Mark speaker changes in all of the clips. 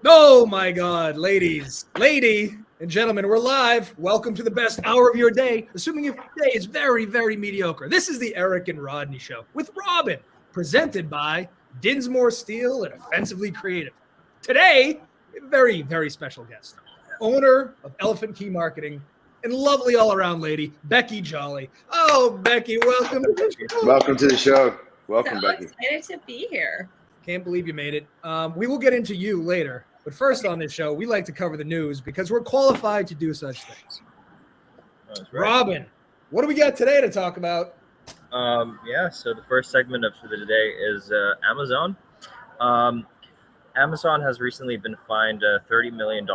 Speaker 1: Oh my God, lady and gentlemen, we're live. Welcome to the best hour of your day, assuming your day is very, very mediocre. This is the Eric and Rodney Show with Robin, presented by Dinsmore, Steele, and Offensively Creative. Today, a very, very special guest, owner of Elephant Key Marketing and lovely all-around lady, Becky Jolly. Oh, Becky, welcome to the show.
Speaker 2: Welcome to the show. Welcome, Becky.
Speaker 3: Excited to be here.
Speaker 1: Can't believe you made it. We will get into you later. But first on this show, we like to cover the news because we're qualified to do such things.
Speaker 4: That's right.
Speaker 1: Robin, what do we got today to talk about?
Speaker 4: So the first segment for the day is Amazon. Amazon has recently been fined $30 million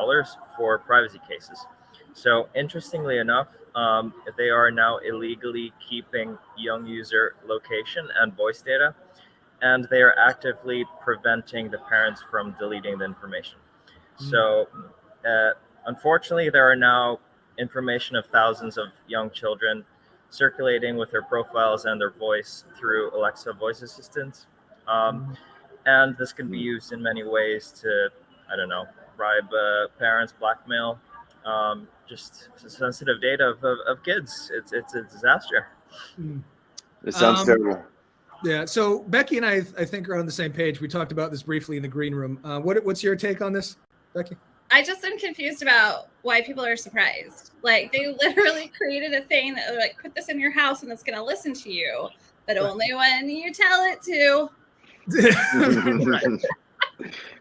Speaker 4: for privacy cases. So interestingly enough, they are now illegally keeping young user location and voice data, and they are actively preventing the parents from deleting the information. So unfortunately, there are now information of thousands of young children circulating with their profiles and their voice through Alexa voice assistants. And this can be used in many ways to, bribe parents, blackmail, just sensitive data of kids. It's a disaster.
Speaker 2: It sounds terrible.
Speaker 1: Yeah, so Becky and I think, are on the same page. We talked about this briefly in the green room. What's your take on this, Becky?
Speaker 3: I just am confused about why people are surprised. Like, they literally created a thing that would, put this in your house and it's going to listen to you, but only when you tell it to.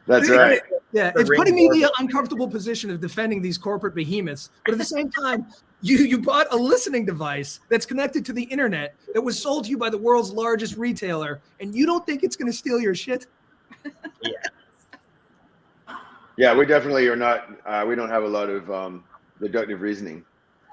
Speaker 2: That's right.
Speaker 1: Yeah, it's putting me in the uncomfortable position of defending these corporate behemoths, but at the same time, you bought a listening device that's connected to the internet that was sold to you by the world's largest retailer, and you don't think it's going to steal your shit?
Speaker 4: Yeah.
Speaker 2: Yeah, we definitely are not. We don't have a lot of deductive reasoning.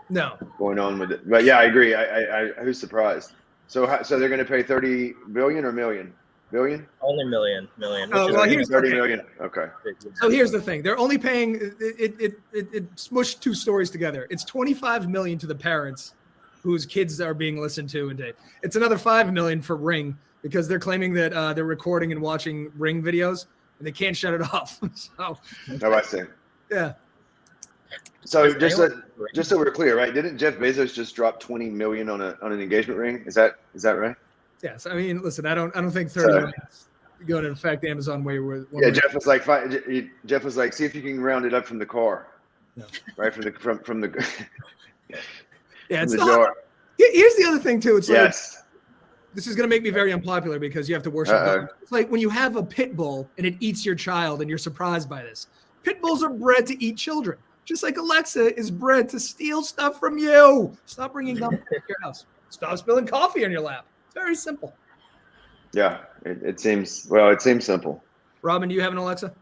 Speaker 1: No.
Speaker 2: Going on with it, but yeah, I agree. I who's surprised? So they're going to pay $30 billion or million? Billion?
Speaker 4: Only million.
Speaker 1: Oh, well, here's
Speaker 2: $30 million. Okay.
Speaker 1: So here's the thing: they're only paying it smushed two stories together. It's $25 million to the parents whose kids are being listened to, and it's another $5 million for Ring because they're claiming that they're recording and watching Ring videos and they can't shut it off. So.
Speaker 2: Oh, I see.
Speaker 1: Yeah.
Speaker 2: So just so we're clear, right? Didn't Jeff Bezos just drop $20 million on an engagement ring? Is that right?
Speaker 1: Yes. I mean, listen, I don't think 30 million is going to affect Amazon way.
Speaker 2: Yeah, Jeff was like, see if you can round it up from the car, right? From the
Speaker 1: yeah, it's
Speaker 2: the
Speaker 1: not.
Speaker 2: jar.
Speaker 1: Here's the other thing too. It's
Speaker 2: Yes.
Speaker 1: like this is going to make me very unpopular because you have to worship God. It's like when you have a pit bull and it eats your child and you're surprised by this. Pit bulls are bred to eat children, just like Alexa is bred to steal stuff from you. Stop bringing them to your house. Stop spilling coffee on your lap. It's very simple.
Speaker 2: Yeah, it seems simple.
Speaker 1: Robin, do you have an Alexa?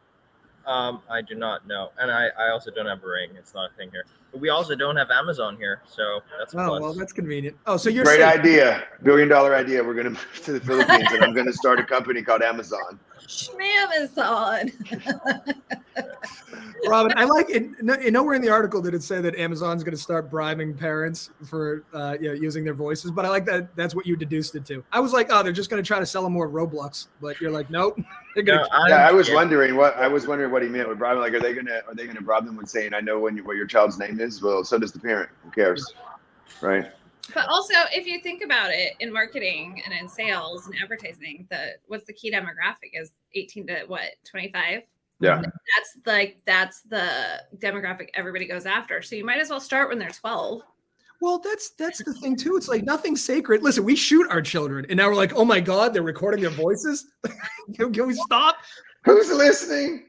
Speaker 4: I do not know, and I also don't have a Ring. It's not a thing here. But we also don't have Amazon here, so that's a plus.
Speaker 1: Well, that's convenient. Oh, so you're
Speaker 2: Great
Speaker 1: safe.
Speaker 2: idea, $1 billion idea. We're gonna move to the Philippines, and I'm gonna start a company called Amazon.
Speaker 3: Amazon.
Speaker 1: Robin, I like it. Nowhere in the article did it say that Amazon's going to start bribing parents for using their voices, but I like that. That's what you deduced it to. I was like, oh, they're just going to try to sell them more Roblox, but you're like, nope. They're gonna
Speaker 2: I was wondering what he meant with bribing. Like, are they gonna bribe them with saying, I know what your child's name is? Well, so does the parent. Who cares, right?
Speaker 3: But also, if you think about it, in marketing and in sales and advertising, what's the key demographic is 18 to 25?
Speaker 2: Yeah.
Speaker 3: That's the demographic everybody goes after. So you might as well start when they're 12.
Speaker 1: Well, that's the thing too. It's like nothing's sacred. Listen, we shoot our children, and now we're like, oh my God, they're recording their voices. Can we stop?
Speaker 2: Who's listening?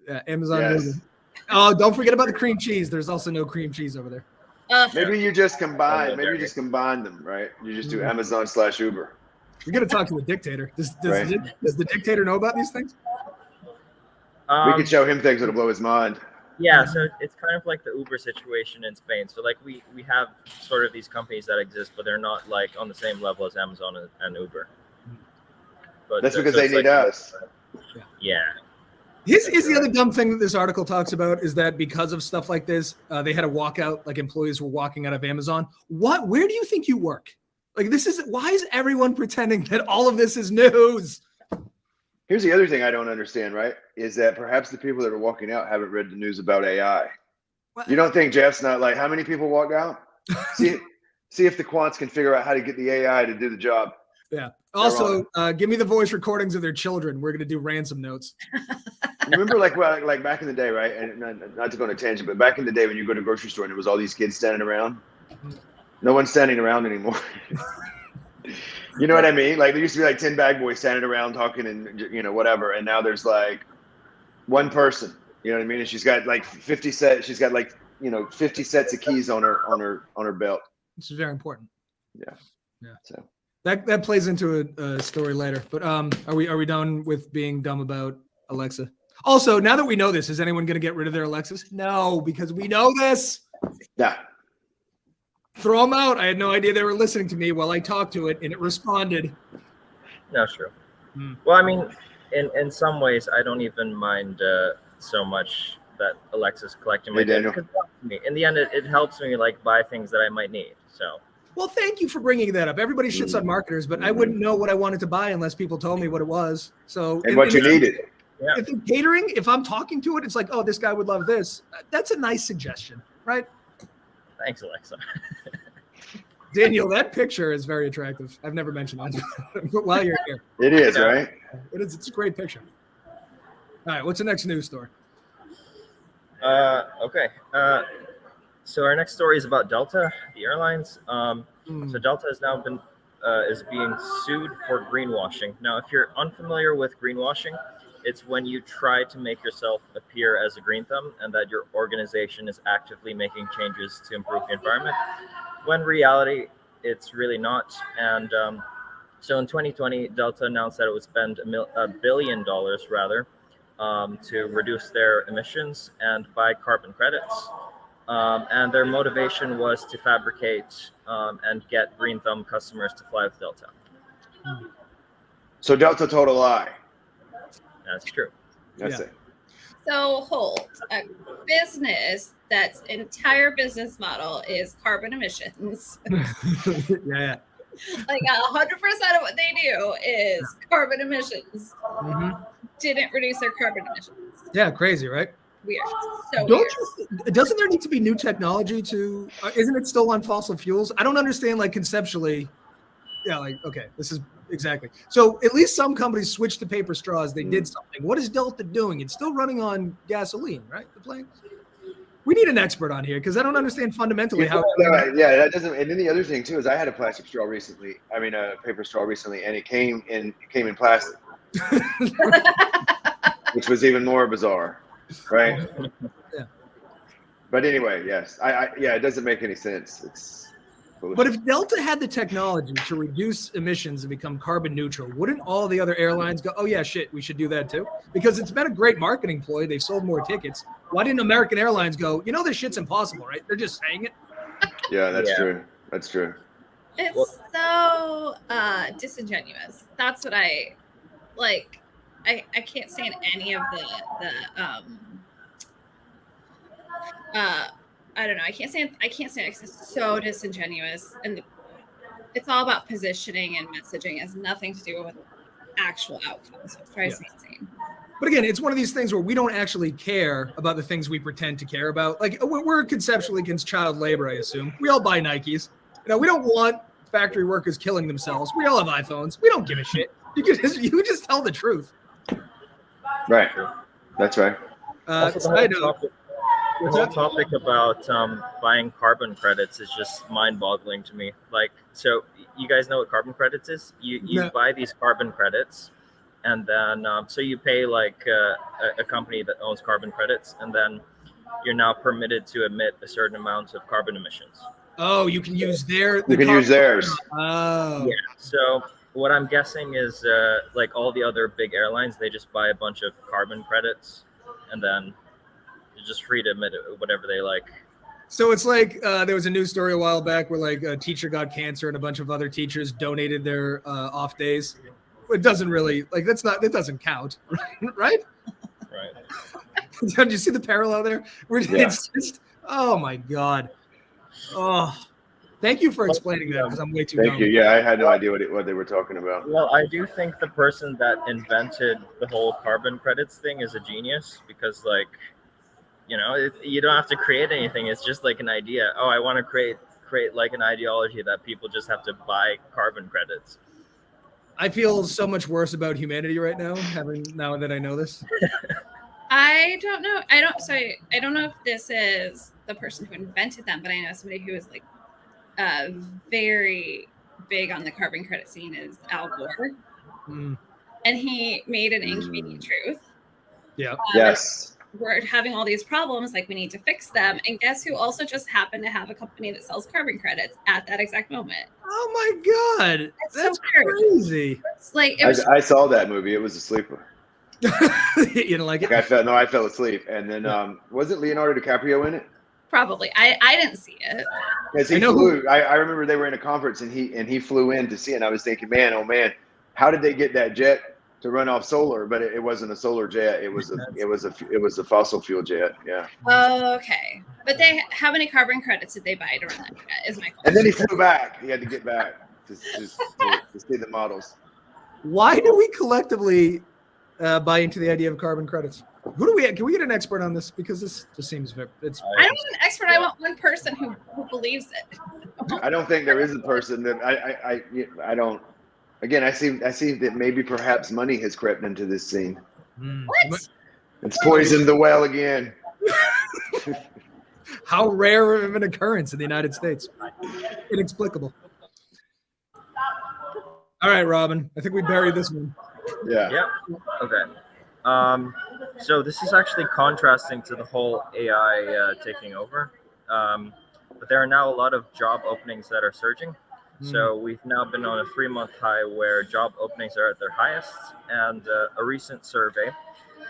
Speaker 1: Yeah, Amazon.
Speaker 2: Yes.
Speaker 1: Oh, don't forget about the cream cheese. There's also no cream cheese over there.
Speaker 2: Maybe you just combine. Maybe you just combine them, right? You just do Amazon/Uber.
Speaker 1: We're gonna talk to the dictator. Does the dictator know about these things?
Speaker 2: We could show him things that'll blow his mind.
Speaker 4: Yeah, so it's kind of like the Uber situation in Spain. So like we have sort of these companies that exist, but they're not like on the same level as Amazon and Uber. But
Speaker 2: that's because they need us.
Speaker 4: Yeah.
Speaker 1: Here's the other dumb thing that this article talks about is that because of stuff like this, they had a walkout, like employees were walking out of Amazon. Where do you think you work? Like why is everyone pretending that all of this is news?
Speaker 2: Here's the other thing I don't understand, right? Is that perhaps the people that are walking out haven't read the news about AI. You don't think Jeff's not like, how many people walked out? See if the quants can figure out how to get the AI to do the job.
Speaker 1: Yeah. Also, give me the voice recordings of their children. We're going to do ransom notes.
Speaker 2: Remember, like back in the day, right? And not to go on a tangent, but back in the day when you go to a grocery store and there was all these kids standing around. No one's standing around anymore. You know what I mean? Like there used to be like 10 bag boys standing around talking and whatever, and now there's like one person. You know what I mean? And she's got like 50 sets. She's got like 50 sets of keys on her belt.
Speaker 1: This is very important.
Speaker 2: Yeah. So
Speaker 1: that plays into a story later. But are we done with being dumb about Alexa? Also, now that we know this, is anyone going to get rid of their Alexas? No, because we know this.
Speaker 2: Yeah.
Speaker 1: Throw them out. I had no idea they were listening to me while I talked to it, and it responded.
Speaker 4: No, true. Well, I mean, in some ways, I don't even mind so much that Alexa's collecting my data. Because in the end, it helps me like buy things that I might need. So.
Speaker 1: Well, thank you for bringing that up. Everybody shits on marketers, but I wouldn't know what I wanted to buy unless people told me what it was. So
Speaker 2: and what you needed.
Speaker 1: Yeah. If in catering, if I'm talking to it, it's like, oh, this guy would love this. That's a nice suggestion, right?
Speaker 4: Thanks, Alexa.
Speaker 1: Daniel, that picture is very attractive. I've never mentioned that, but while you're here.
Speaker 2: It is, right?
Speaker 1: It is. It's a great picture. All right, what's the next news story?
Speaker 4: Okay. So our next story is about Delta, the airlines. So Delta has now been is being sued for greenwashing. Now, if you're unfamiliar with greenwashing, it's when you try to make yourself appear as a green thumb and that your organization is actively making changes to improve the environment, when in reality, it's really not. And so in 2020, Delta announced that it would spend $1 billion rather to reduce their emissions and buy carbon credits. And their motivation was to fabricate and get green thumb customers to fly with Delta.
Speaker 2: So Delta told a lie.
Speaker 4: That's true.
Speaker 2: That's it.
Speaker 3: So Holt, a business that's entire business model is carbon emissions.
Speaker 1: Yeah.
Speaker 3: Like 100% of what they do is carbon emissions. Didn't reduce their carbon emissions.
Speaker 1: Yeah, crazy, right?
Speaker 3: Weird. So weird.
Speaker 1: Doesn't there need to be new technology to? Isn't it still on fossil fuels? I don't understand, like conceptually. Yeah, like okay, this is exactly. So at least some companies switched to paper straws. They did something. What is Delta doing? It's still running on gasoline, right? The plane. We need an expert on here because I don't understand fundamentally how.
Speaker 2: Yeah, that doesn't. And then the other thing too is I had a plastic straw recently. I mean, a paper straw recently, and it came in plastic, which was even more bizarre, right?
Speaker 1: Yeah.
Speaker 2: But anyway, yes, it doesn't make any sense. It's.
Speaker 1: But if Delta had the technology to reduce emissions and become carbon neutral, wouldn't all the other airlines go, oh, yeah, shit, we should do that too? Because it's been a great marketing ploy. They've sold more tickets. Why didn't American Airlines go, this shit's impossible, right? They're just saying it.
Speaker 2: Yeah, that's true. That's true.
Speaker 3: It's so disingenuous. That's what I like. I can't stand any of the I don't know. I can't stand it because it's so disingenuous, and it's all about positioning and messaging. It has nothing to do with actual outcomes. So it drives me insane.
Speaker 1: But again, it's one of these things where we don't actually care about the things we pretend to care about. Like we're conceptually against child labor, I assume. We all buy Nikes. We don't want factory workers killing themselves. We all have iPhones. We don't give a shit. You just tell the truth.
Speaker 2: Right. That's right.
Speaker 4: The whole topic about buying carbon credits is just mind-boggling to me. Like, so you guys know what carbon credits is? You buy these carbon credits, and then so you pay like a company that owns carbon credits, and then you're now permitted to emit a certain amount of carbon emissions.
Speaker 1: Oh, you can use theirs.
Speaker 4: Oh. Yeah. So what I'm guessing is like all the other big airlines, they just buy a bunch of carbon credits, and then you're just free to emit whatever they like.
Speaker 1: So it's like there was a news story a while back where like a teacher got cancer and a bunch of other teachers donated their off days. It doesn't really it doesn't count, right?
Speaker 4: Right.
Speaker 1: Did you see the parallel there? It's just, oh my God. Oh, Thank you for explaining that because I'm way too
Speaker 2: Thank
Speaker 1: dumb.
Speaker 2: you. Yeah, I had no idea what they were talking about.
Speaker 4: Well, I do think the person that invented the whole carbon credits thing is a genius because, like, you don't have to create anything. It's just like an idea. Oh, I want to create like an ideology that people just have to buy carbon credits.
Speaker 1: I feel so much worse about humanity right now, now that I know this.
Speaker 3: I don't know. I don't know if this is the person who invented them, but I know somebody who is like very big on the carbon credit scene is Al Gore. And he made an Inconvenient Truth.
Speaker 1: Yeah.
Speaker 2: Yes.
Speaker 3: We're having all these problems, like we need to fix them. And guess who also just happened to have a company that sells carbon credits at that exact moment?
Speaker 1: Oh my God. That's
Speaker 3: so weird.
Speaker 1: crazy.
Speaker 3: It's like
Speaker 2: I saw that movie. It was a sleeper.
Speaker 1: You don't like it?
Speaker 2: I fell asleep. And then wasn't Leonardo DiCaprio in it?
Speaker 3: Probably. I didn't see it.
Speaker 2: Because he flew. I remember they were in a conference and he flew in to see it. And I was thinking, man, oh man, how did they get that jet to run off solar? But it wasn't a solar jet. It was a fossil fuel jet. Yeah.
Speaker 3: Oh, okay. But how many carbon credits did they buy to run that jet? Is my question.
Speaker 2: And then he flew back. He had to get back to see the models.
Speaker 1: Why do we collectively buy into the idea of carbon credits? Can we get an expert on this? Because this just seems
Speaker 3: I don't want an expert. I want one person who believes it.
Speaker 2: I don't think there is a person that I don't. Again, I see that maybe perhaps money has crept into this scene.
Speaker 3: What?
Speaker 2: It's poisoned the well again.
Speaker 1: How rare of an occurrence in the United States. Inexplicable. All right, Robin. I think we buried this one.
Speaker 2: Yeah.
Speaker 4: Yep. Okay. So this is actually contrasting to the whole AI taking over. But there are now a lot of job openings that are surging. So we've now been on a 3-month high where job openings are at their highest. And a recent survey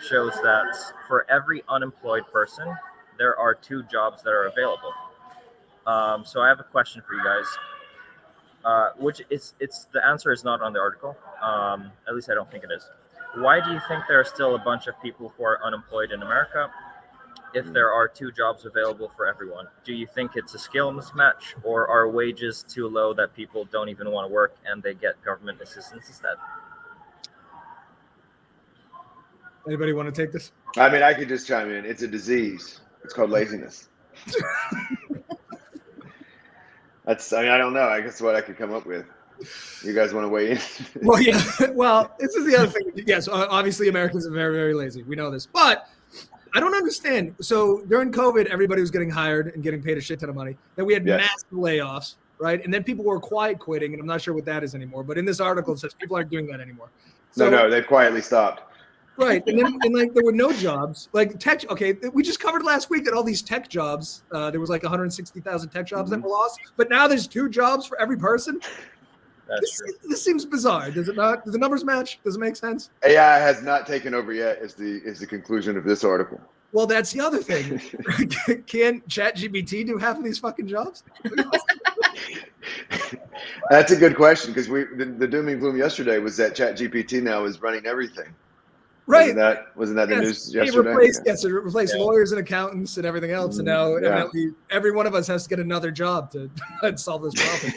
Speaker 4: shows that for every unemployed person, there are 2 jobs that are available. So I have a question for you guys, which the answer is not on the article. At least I don't think it is. Why do you think there are still a bunch of people who are unemployed in America if there are 2 jobs available for everyone? Do you think it's a skill mismatch, or are wages too low that people don't even want to work and they get government assistance instead?
Speaker 1: Anybody want to take this?
Speaker 2: I mean, I could just chime in. It's a disease. It's called laziness. I don't know. I guess what I could come up with. You guys want to weigh in?
Speaker 1: Well, yeah. Well, this is the other thing. Yes, obviously Americans are very, very lazy. We know this. But I don't understand. So during COVID, everybody was getting hired and getting paid a shit ton of money. Then we had massive layoffs, right? And then people were quiet quitting, and I'm not sure what that is anymore. But in this article, it says people aren't doing that anymore. So,
Speaker 2: no, they've quietly stopped.
Speaker 1: Right. And then like there were no jobs. Like tech, okay, we just covered last week that all these tech jobs, there was like 160,000 tech jobs that were lost. But now there's 2 jobs for every person. This seems bizarre. Does it not? Do the numbers match? Does it make sense?
Speaker 2: AI has not taken over yet is the conclusion of this article.
Speaker 1: Well, that's the other thing. Can ChatGPT do half of these fucking jobs?
Speaker 2: That's a good question, because the doom and gloom yesterday was that ChatGPT now is running everything.
Speaker 1: Right.
Speaker 2: Wasn't that the news yesterday?
Speaker 1: It replaced lawyers and accountants and everything else. And now evidently every one of us has to get another job to solve this problem.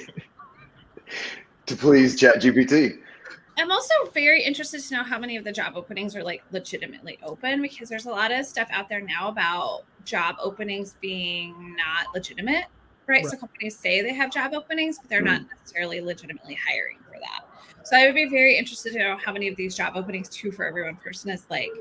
Speaker 2: To please ChatGPT.
Speaker 3: I'm also very interested to know how many of the job openings are like legitimately open, because there's a lot of stuff out there now about job openings being not legitimate, right? So companies say they have job openings, but they're not necessarily legitimately hiring for that. So I would be very interested to know how many of these job openings, 2 for every 1 person, is like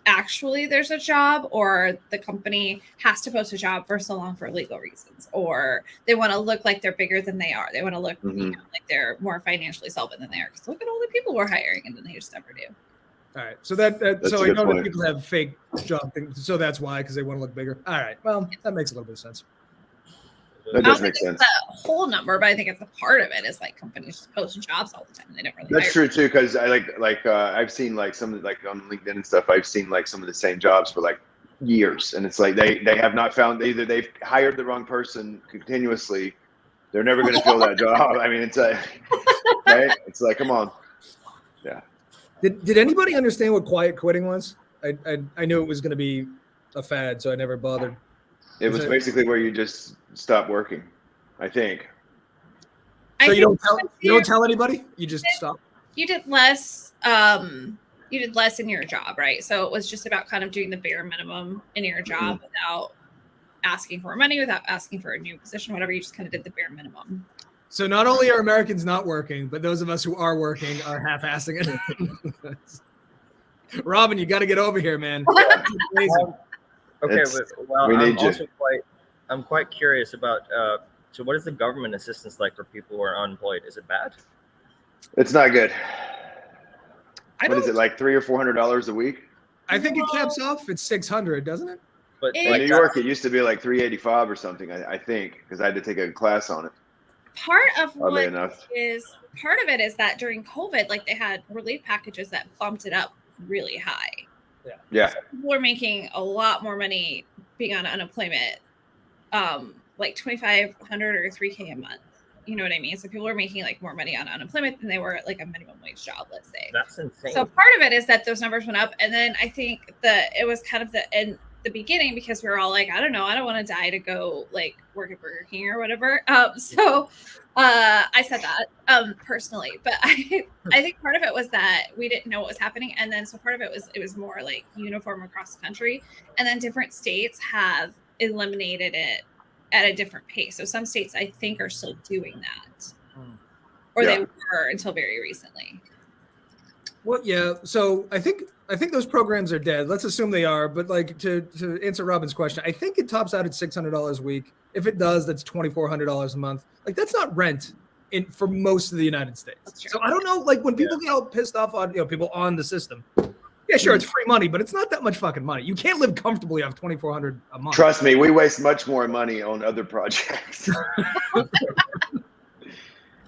Speaker 3: actually there's a job, or the company has to post a job for so long for legal reasons, or they want to look like they're bigger than they are. They want to look like they're more financially solvent than they are, because look at all the people we're hiring, and then they just never do.
Speaker 1: All right. So so I know that people have fake job things, so that's why, because they want to look bigger. All right. Well, that makes a little bit of sense.
Speaker 2: That does make sense.
Speaker 3: It's the whole number, but I think it's a part of it is like companies just post jobs all the time. And they don't really.
Speaker 2: That's true too, because I I've seen like some like on LinkedIn and stuff. I've seen like some of the same jobs for like years, and it's like they have not found, either they've hired the wrong person continuously. They're never going to fill that job. I mean, it's right. It's like, come on. Yeah.
Speaker 1: Did anybody understand what quiet quitting was? I knew it was going to be a fad, so I never bothered.
Speaker 2: It was basically where you just stop working, I think.
Speaker 1: So you don't tell anybody? You just stop?
Speaker 3: You did less in your job, right? So it was just about kind of doing the bare minimum in your job without asking for money, without asking for a new position, whatever. You just kind of did the bare minimum.
Speaker 1: So not only are Americans not working, but those of us who are working are half-assing it. Robin, you got to get over here, man.
Speaker 4: Okay, well, I'm quite curious about. So, what is the government assistance like for people who are unemployed? Is it bad?
Speaker 2: It's not good. What is it, like $300 or $400 a week?
Speaker 1: I think it caps off at $600, doesn't it?
Speaker 4: But
Speaker 2: in New York, it used to be like $385 or something. I think, because I had to take a class on it.
Speaker 3: Part of it is that during COVID, like they had relief packages that bumped it up really high.
Speaker 2: Yeah.
Speaker 3: So people were making a lot more money being on unemployment, like $2,500 or $3K a month. You know what I mean? So people were making like more money on unemployment than they were at like a minimum wage job, let's say.
Speaker 4: That's insane.
Speaker 3: So part of it is that those numbers went up, and then I think that it was kind of in the beginning because we were all like, I don't know, I don't want to die to go like work at Burger King or whatever. So I said that personally, but I think part of it was that we didn't know what was happening, and then so part of it was more like uniform across the country, and then different states have eliminated it at a different pace. So some states I think are still doing that, or they were until very recently.
Speaker 1: Well, yeah. So I think those programs are dead. Let's assume they are. But like to answer Robin's question, I think it tops out at $600 a week. If it does, that's $2,400 a month. Like that's not rent for most of the United States. So I don't know. Like when people get all pissed off on people on the system. Yeah, sure, it's free money, but it's not that much fucking money. You can't live comfortably off $2,400 a month.
Speaker 2: Trust me, we waste much more money on other projects.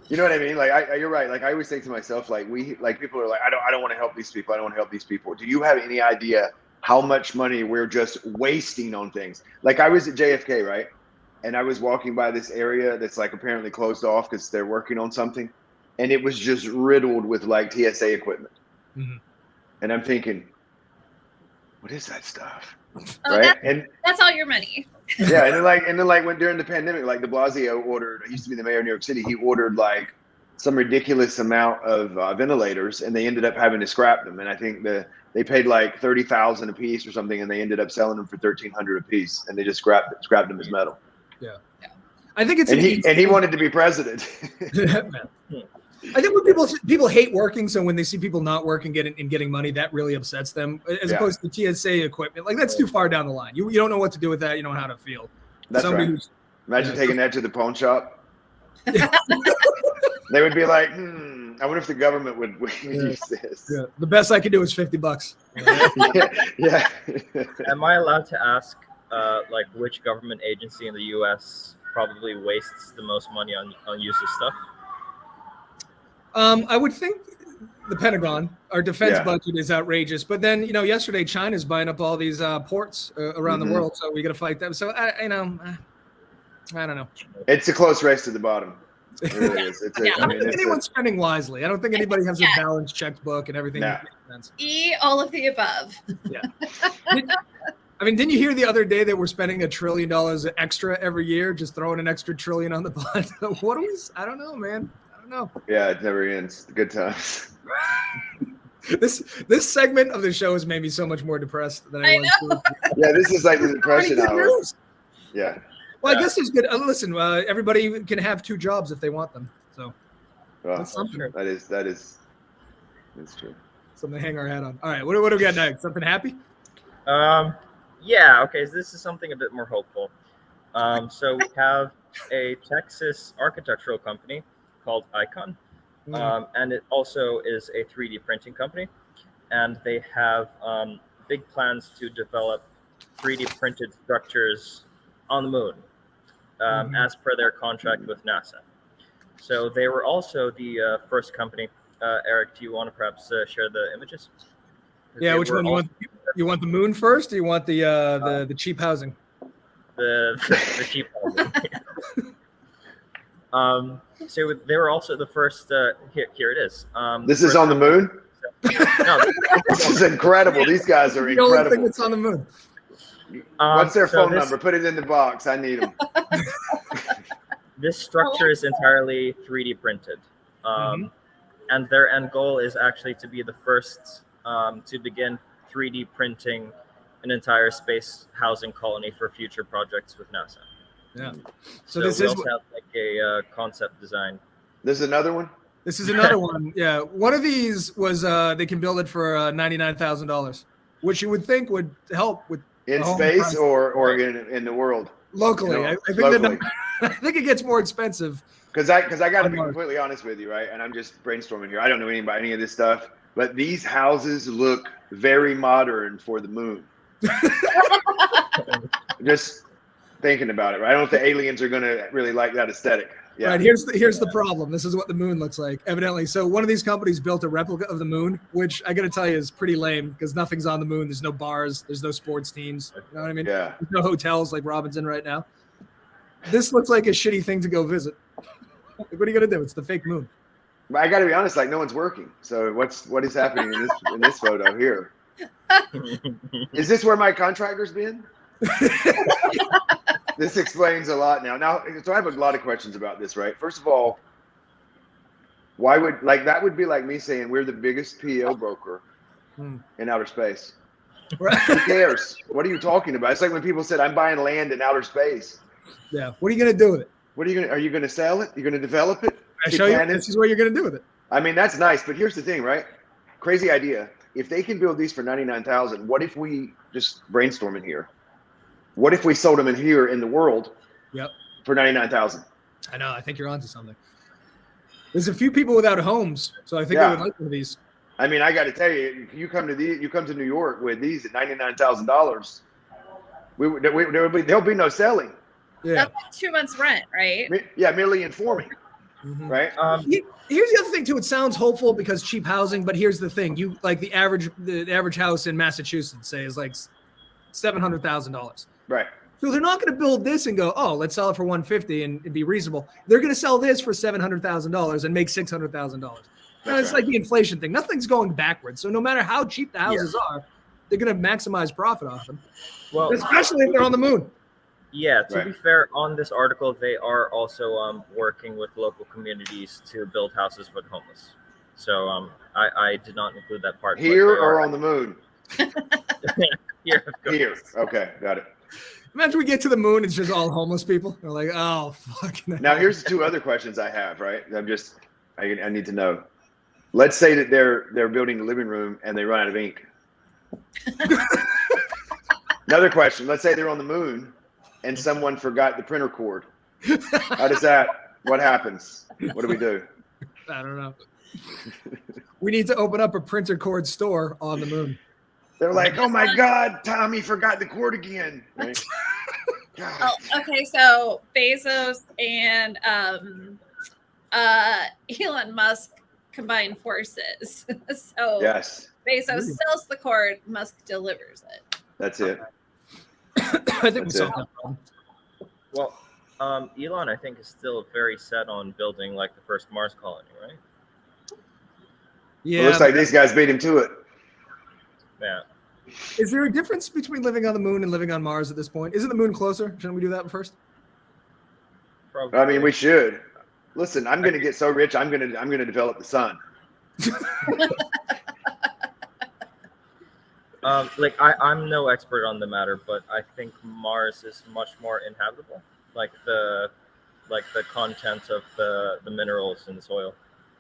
Speaker 2: You know what I mean? Like, you're right. Like, I always think to myself, like, people are like, I don't want to help these people. I don't want to help these people. Do you have any idea how much money we're just wasting on things? Like, I was at JFK, right? And I was walking by this area that's like apparently closed off because they're working on something, and it was just riddled with like TSA equipment. Mm-hmm. And I'm thinking, what is that stuff?
Speaker 3: Oh,
Speaker 2: right?
Speaker 3: That's all your money.
Speaker 2: Yeah, and then when during the pandemic, like De Blasio ordered, I used to be the mayor of New York City, he ordered like some ridiculous amount of ventilators, and they ended up having to scrap them. And I think they paid like $30,000 a piece or something, and they ended up selling them for $1,300 a piece, and they just scrapped them as metal.
Speaker 1: Yeah. I think it's
Speaker 2: and he wanted to be president.
Speaker 1: I think when people hate working, so when they see people not working getting money, that really upsets them. As opposed to TSA equipment, like that's too far down the line. You don't know what to do with that. You don't know how to feel.
Speaker 2: That's right. Imagine taking that to the pawn shop. They would be like, I wonder if the government would use this.
Speaker 1: Yeah. The best I could do is $50.
Speaker 2: Yeah.
Speaker 4: Am I allowed to ask, like, which government agency in the U.S. probably wastes the most money on useless stuff?
Speaker 1: I would think the Pentagon, our defense budget is outrageous. But then, yesterday China's buying up all these ports around the world, so we got to fight them. So I don't know.
Speaker 2: It's a close race to the bottom. It really is.
Speaker 1: I don't think anyone's spending wisely. I don't think anybody has a balanced checkbook and everything.
Speaker 2: Nah.
Speaker 1: Makes sense.
Speaker 3: All of the above.
Speaker 1: Yeah. Didn't you hear the other day that we're spending $1 trillion extra every year, just throwing an extra trillion on the bond? I don't know, man. No.
Speaker 2: Yeah, it never ends. Good times.
Speaker 1: This segment of the show has made me so much more depressed than I was.
Speaker 2: Yeah, this is like the depression hour. Yeah.
Speaker 1: Well, I guess there's good. Listen, everybody can have 2 jobs if they want them. So
Speaker 2: that's something. That's true.
Speaker 1: Something to hang our hat on. All right, what do we got next? Something happy?
Speaker 4: Yeah. Okay. So this is something a bit more hopeful. So we have a Texas architectural company called Icon, and it also is a 3D printing company, and they have big plans to develop 3D printed structures on the moon, as per their contract with NASA. So they were also the first company. Eric, do you want to perhaps share the images?
Speaker 1: Yeah, which one you want? You want the moon first, or you want the cheap housing?
Speaker 4: The cheap housing. So they were also the first. Here it is.
Speaker 2: This is on the moon. No, this is incredible. These guys are incredible.
Speaker 1: The only thing that's on the moon.
Speaker 2: What's their
Speaker 4: so
Speaker 2: phone number? Put it in the box. I need them.
Speaker 4: This structure is entirely 3D printed. And their end goal is actually to be the first to begin 3D printing an entire space housing colony for future projects with NASA.
Speaker 1: Yeah.
Speaker 4: So this is also have like a concept design.
Speaker 2: There's another one.
Speaker 1: This is another one. Yeah. One of these was they can build it for $99,000, which you would think would help with
Speaker 2: in space or in the world.
Speaker 1: Locally, I think
Speaker 2: locally.
Speaker 1: I think it gets more expensive.
Speaker 2: Because I got to be completely honest with you, right? And I'm just brainstorming here. I don't know anything about any of this stuff, but these houses look very modern for the moon. Just thinking about it, right? I don't think aliens are going to really like that aesthetic. Yeah.
Speaker 1: Right. Here's the problem. This is what the moon looks like, evidently. So one of these companies built a replica of the moon, which I got to tell you is pretty lame because nothing's on the moon. There's no bars. There's no sports teams. You know what I mean?
Speaker 2: Yeah.
Speaker 1: There's no hotels like Robin's in right now. This looks like a shitty thing to go visit. Like, what are you gonna do? It's the fake moon.
Speaker 2: I got to be honest. Like no one's working. So what is happening in this photo here? Is this where my contractor's been? This explains a lot now. So I have a lot of questions about this, right? First of all, why would that would be like me saying we're the biggest PO broker in outer space. Right. Who cares? What are you talking about? It's like when people said I'm buying land in outer space.
Speaker 1: Yeah. What are you gonna do with it?
Speaker 2: Are you gonna sell it? You're gonna develop it?
Speaker 1: I show you. This is what you're gonna do with it.
Speaker 2: I mean, that's nice, but here's the thing, right? Crazy idea. If they can build these for $99,000, what if we just brainstorming here? What if we sold them in here in the world?
Speaker 1: Yep.
Speaker 2: For $99,000.
Speaker 1: I know. I think you're onto something. There's a few people without homes, so I think they would like one of these.
Speaker 2: I mean, I got to tell you, you come to New York with these at $99,000. There'll be no selling.
Speaker 1: Yeah.
Speaker 3: That's like 2 months rent, right?
Speaker 2: Yeah, merely informing. Right.
Speaker 1: Here's the other thing too. It sounds hopeful because cheap housing, but here's the thing: you like the average house in Massachusetts, say, is like $700,000.
Speaker 2: Right.
Speaker 1: So they're not going to build this and go, oh, let's sell it for $150 and be reasonable. They're going to sell this for $700,000 and make $600,000. It's like the inflation thing. Nothing's going backwards. So no matter how cheap the houses are, they're going to maximize profit off them. Well, especially if they're on the moon.
Speaker 4: Yeah, to be fair, on this article, they are also working with local communities to build houses for the homeless. So I did not include that part.
Speaker 2: Here or on the moon?
Speaker 4: Here.
Speaker 2: Okay, got it.
Speaker 1: Imagine we get to the moon, it's just all homeless people. They're like, oh, fucking hell.
Speaker 2: Now, here's the two other questions I have, right? I need to know. Let's say that they're building a living room and they run out of ink. Another question. Let's say they're on the moon and someone forgot the printer cord. What happens? What do we do?
Speaker 1: I don't know. We need to open up a printer cord store on the moon.
Speaker 2: They're like, oh my God, Tommy forgot the cord again. Right?
Speaker 3: Oh, okay, so Bezos and Elon Musk combine forces. So
Speaker 2: yes.
Speaker 3: Bezos sells the cord, Musk delivers it.
Speaker 2: That's it.
Speaker 1: I think we solved that problem.
Speaker 4: Well, Elon, I think, is still very set on building like the first Mars colony, right?
Speaker 1: Yeah.
Speaker 2: It looks like these guys beat him to it.
Speaker 4: Yeah.
Speaker 1: Is there a difference between living on the moon and living on Mars at this point? Isn't the moon closer? Shouldn't we do that first?
Speaker 4: Probably.
Speaker 2: I mean, we should. Listen, I'm going to get so rich. I'm going to develop the sun.
Speaker 4: I'm no expert on the matter, but I think Mars is much more inhabitable. Like the content of the minerals in the soil.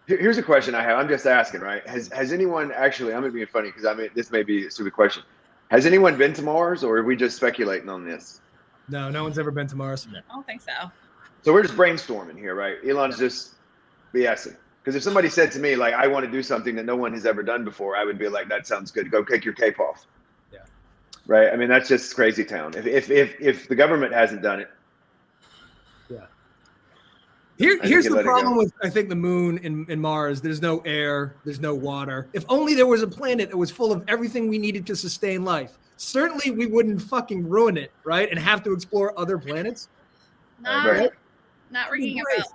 Speaker 2: Here's a question I have. I'm just asking, right? Has anyone actually? I'm gonna be funny because this may be a stupid question. Has anyone been to Mars, or are we just speculating on this?
Speaker 1: No one's ever been to Mars.
Speaker 3: I don't think so.
Speaker 2: So we're just brainstorming here, right? Elon's just BSing. Because if somebody said to me, like, I want to do something that no one has ever done before, I would be like, that sounds good. Go kick your cape off.
Speaker 1: Yeah.
Speaker 2: Right. I mean, that's just crazy town. If the government hasn't done it.
Speaker 1: Yeah. Here's the problem with, I think, the moon and Mars. There's no air. There's no water. If only there was a planet that was full of everything we needed to sustain life. Certainly, we wouldn't fucking ruin it, right? And have to explore other planets.
Speaker 3: Not ringing a bell.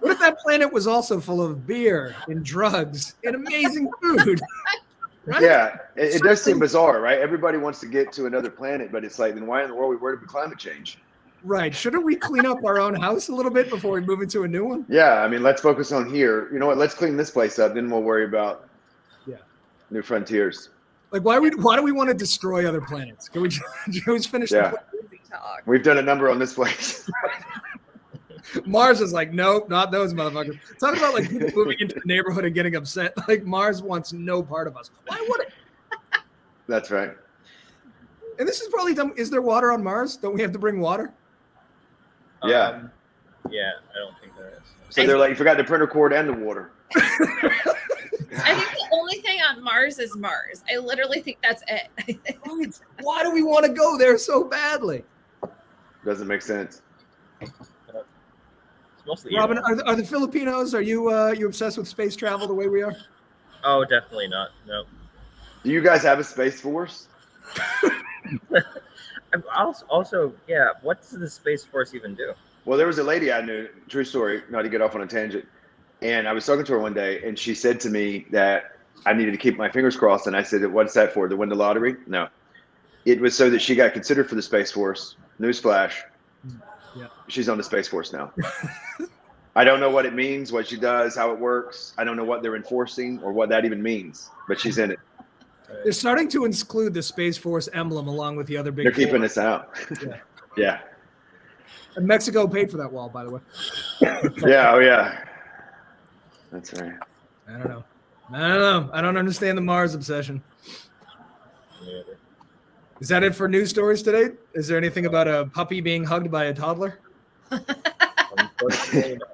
Speaker 1: What if that planet was also full of beer and drugs and amazing food? right?
Speaker 2: Yeah, it does seem bizarre, right? Everybody wants to get to another planet, but it's like, then why in the world are we worried about climate change?
Speaker 1: Right. Shouldn't we clean up our own house a little bit before we move into a new one?
Speaker 2: Yeah, I mean, let's focus on here. You know what? Let's clean this place up, then we'll worry about new frontiers.
Speaker 1: Like, why do we want to destroy other planets? Can we just finish
Speaker 2: Yeah.
Speaker 1: the
Speaker 3: Talk.
Speaker 2: We've done a number on this place.
Speaker 1: Mars is like, nope, not those motherfuckers. Talk about like people moving into the neighborhood and getting upset. Like Mars wants no part of us. Why would it?
Speaker 2: That's right.
Speaker 1: And this is probably dumb. Is there water on Mars? Don't we have to bring water?
Speaker 2: Yeah.
Speaker 4: Yeah, I don't think there is.
Speaker 2: So they're like, you forgot the printer cord and the water.
Speaker 3: I think the only thing on Mars is Mars. I literally think that's it.
Speaker 1: Why do we want to go there so badly?
Speaker 2: Doesn't make sense.
Speaker 4: It's mostly
Speaker 1: Robin, are the Filipinos? Are you obsessed with space travel the way we are?
Speaker 4: Oh, definitely not. No.
Speaker 2: Do you guys have a space force?
Speaker 4: Also, yeah. What does the Space Force even do?
Speaker 2: Well, there was a lady I knew, true story, not to get off on a tangent. And I was talking to her one day, and she said to me that I needed to keep my fingers crossed. And I said, what's that for? To win the lottery? No. It was so that she got considered for the Space Force. Newsflash.
Speaker 1: Yeah.
Speaker 2: She's on the Space Force now. I don't know what it means, what she does, how it works. I don't know what they're enforcing or what that even means, but she's in it.
Speaker 1: They're starting to include the Space Force emblem along with the other big.
Speaker 2: They're keeping us out.
Speaker 1: Yeah.
Speaker 2: Yeah.
Speaker 1: And Mexico paid for that wall, by the way.
Speaker 2: Yeah. Oh, yeah. That's right.
Speaker 1: I don't know. I don't understand the Mars obsession.
Speaker 4: Yeah.
Speaker 1: Is that it for news stories today? Is there anything about a puppy being hugged by a toddler?
Speaker 4: Unfortunately, no.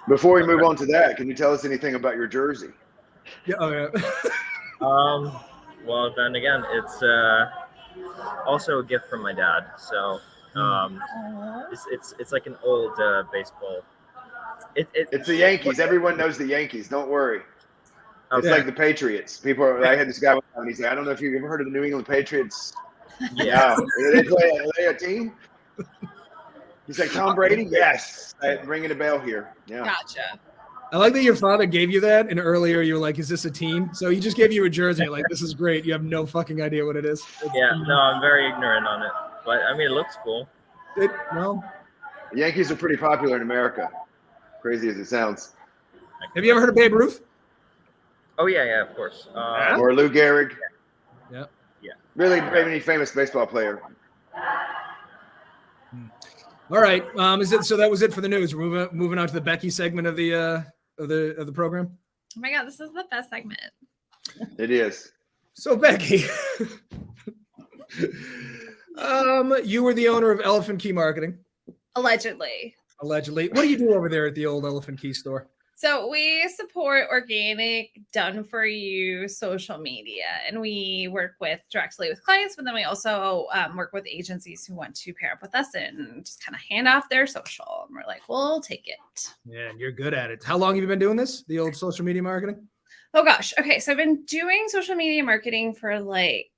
Speaker 2: Before we move on to that, can you tell us anything about your jersey?
Speaker 1: Yeah. Oh, yeah.
Speaker 4: Well, then again, it's also a gift from my dad. So it's like an old baseball.
Speaker 2: It's the Yankees. Everyone knows the Yankees. Don't worry. It's
Speaker 1: Okay.
Speaker 2: like the Patriots. I had this guy, and he's like, I don't know if you've ever heard of the New England Patriots.
Speaker 4: Yeah.
Speaker 2: Yeah. Are they a team? He's like, Tom Brady? Yes. I'm ringing a bell here. Yeah.
Speaker 3: Gotcha.
Speaker 1: I like that your father gave you that, and earlier you were like, "Is this a team?" So he just gave you a jersey. Like, this is great. You have no fucking idea what it is.
Speaker 4: Yeah. No, I'm very ignorant on it, but I mean, it looks cool.
Speaker 1: Well,
Speaker 2: The Yankees are pretty popular in America. Crazy as it sounds.
Speaker 1: have you ever heard of Babe Ruth?
Speaker 4: Oh yeah, of course.
Speaker 2: Or Lou Gehrig.
Speaker 1: Yeah.
Speaker 4: Yeah.
Speaker 2: Really, any famous baseball player.
Speaker 1: All right. So that was it for the news. We're moving on to the Becky segment of the program.
Speaker 3: Oh my God, this is the best segment.
Speaker 2: It is.
Speaker 1: So Becky, you were the owner of Elephant Key Marketing,
Speaker 3: Allegedly.
Speaker 1: allegedly. What do you do over there at the old Elephant Key store?
Speaker 3: So we support organic, done-for-you social media, and we work directly with clients, but then we also work with agencies who want to pair up with us and just kind of hand off their social. And we're like, we'll take it.
Speaker 1: Yeah, and you're good at it. How long have you been doing this? The old social media marketing?
Speaker 3: Oh gosh. Okay. So I've been doing social media marketing for like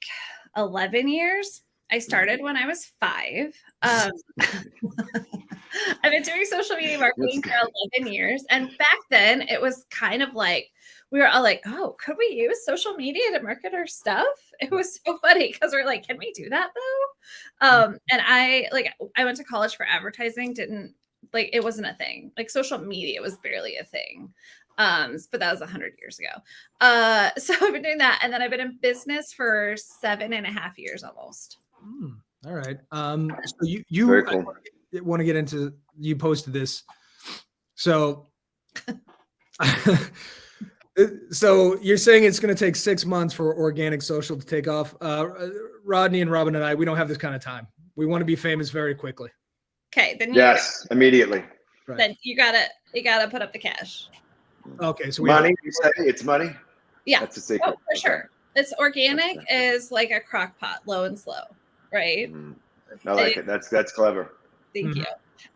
Speaker 3: 11 years. I started when I was 5. I've been doing social media marketing for 11 years. And back then it was kind of like, we were all like, oh, could we use social media to market our stuff? It was so funny because we're like, can we do that though? And I went to college for advertising, it wasn't a thing. Like social media was barely a thing. But that was 100 years ago. So I've been doing that. And then I've been in business for 7.5 years almost.
Speaker 1: All right. So you
Speaker 2: Very cool.
Speaker 1: want to get into, you posted this. So, so you're saying it's going to take 6 months for organic social to take off. Rodney and Robin and I, we don't have this kind of time. We want to be famous very quickly.
Speaker 3: Okay. Then
Speaker 2: Yes, immediately.
Speaker 1: Right.
Speaker 3: then you gotta put up the cash.
Speaker 1: Okay. So
Speaker 2: Money, you say? It's money?
Speaker 3: Yeah.
Speaker 2: That's a secret.
Speaker 3: Oh, for sure. It's organic is like a crock pot, low and slow, right?
Speaker 2: I like it. That's clever.
Speaker 3: Thank you.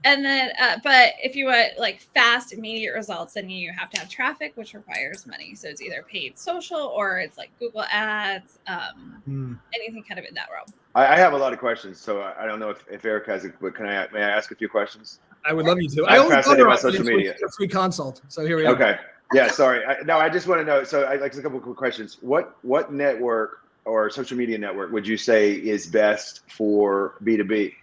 Speaker 3: And then, but if you want like fast, immediate results, then you have to have traffic, which requires money. So it's either paid social or it's like Google ads, anything kind of in that realm.
Speaker 2: I have a lot of questions, so I don't know if Eric has it, but may I ask a few questions?
Speaker 1: I would love you to.
Speaker 2: I'm fascinated by social media.
Speaker 1: A free consult. So here we are.
Speaker 2: Okay. Yeah, sorry. I just want to know. So, like a couple of quick questions. What network or social media network would you say is best for B2B?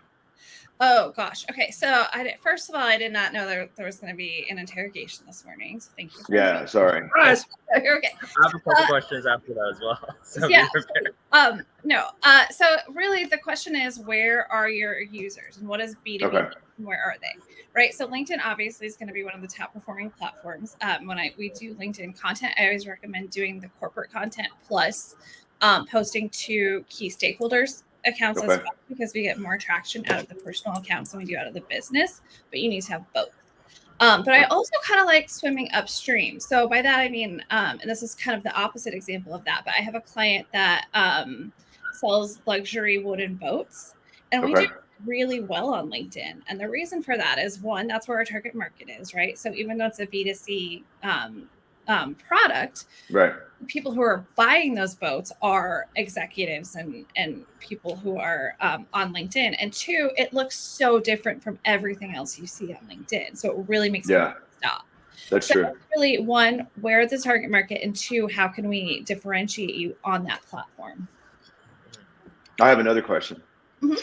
Speaker 3: Oh gosh. Okay. So first of all, I did not know there was going to be an interrogation this morning. So thank you.
Speaker 2: Yeah. Sorry.
Speaker 1: Guys,
Speaker 3: Okay.
Speaker 4: I have a couple questions after that as well. So
Speaker 3: Yeah.
Speaker 4: be prepared.
Speaker 3: No. So really, the question is, where are your users, and what is B2B?
Speaker 2: Okay.
Speaker 3: And where are they? Right. So LinkedIn obviously is going to be one of the top performing platforms. When we do LinkedIn content, I always recommend doing the corporate content plus posting to key stakeholders accounts as well, because we get more traction out of the personal accounts than we do out of the business, but you need to have both. But I also kind of like swimming upstream. So by that, I mean, and this is kind of the opposite example of that, but I have a client that sells luxury wooden boats, and we do really well on LinkedIn. And the reason for that is, one, that's where our target market is, right? So even though it's a B2C product,
Speaker 2: right,
Speaker 3: people who are buying those boats are executives and people who are on LinkedIn. And two, it looks so different from everything else you see on LinkedIn. So it really makes it stop.
Speaker 2: That's true.
Speaker 3: Really, one, where is the target market? And two, how can we differentiate you on that platform?
Speaker 2: I have another question.
Speaker 3: Mm-hmm.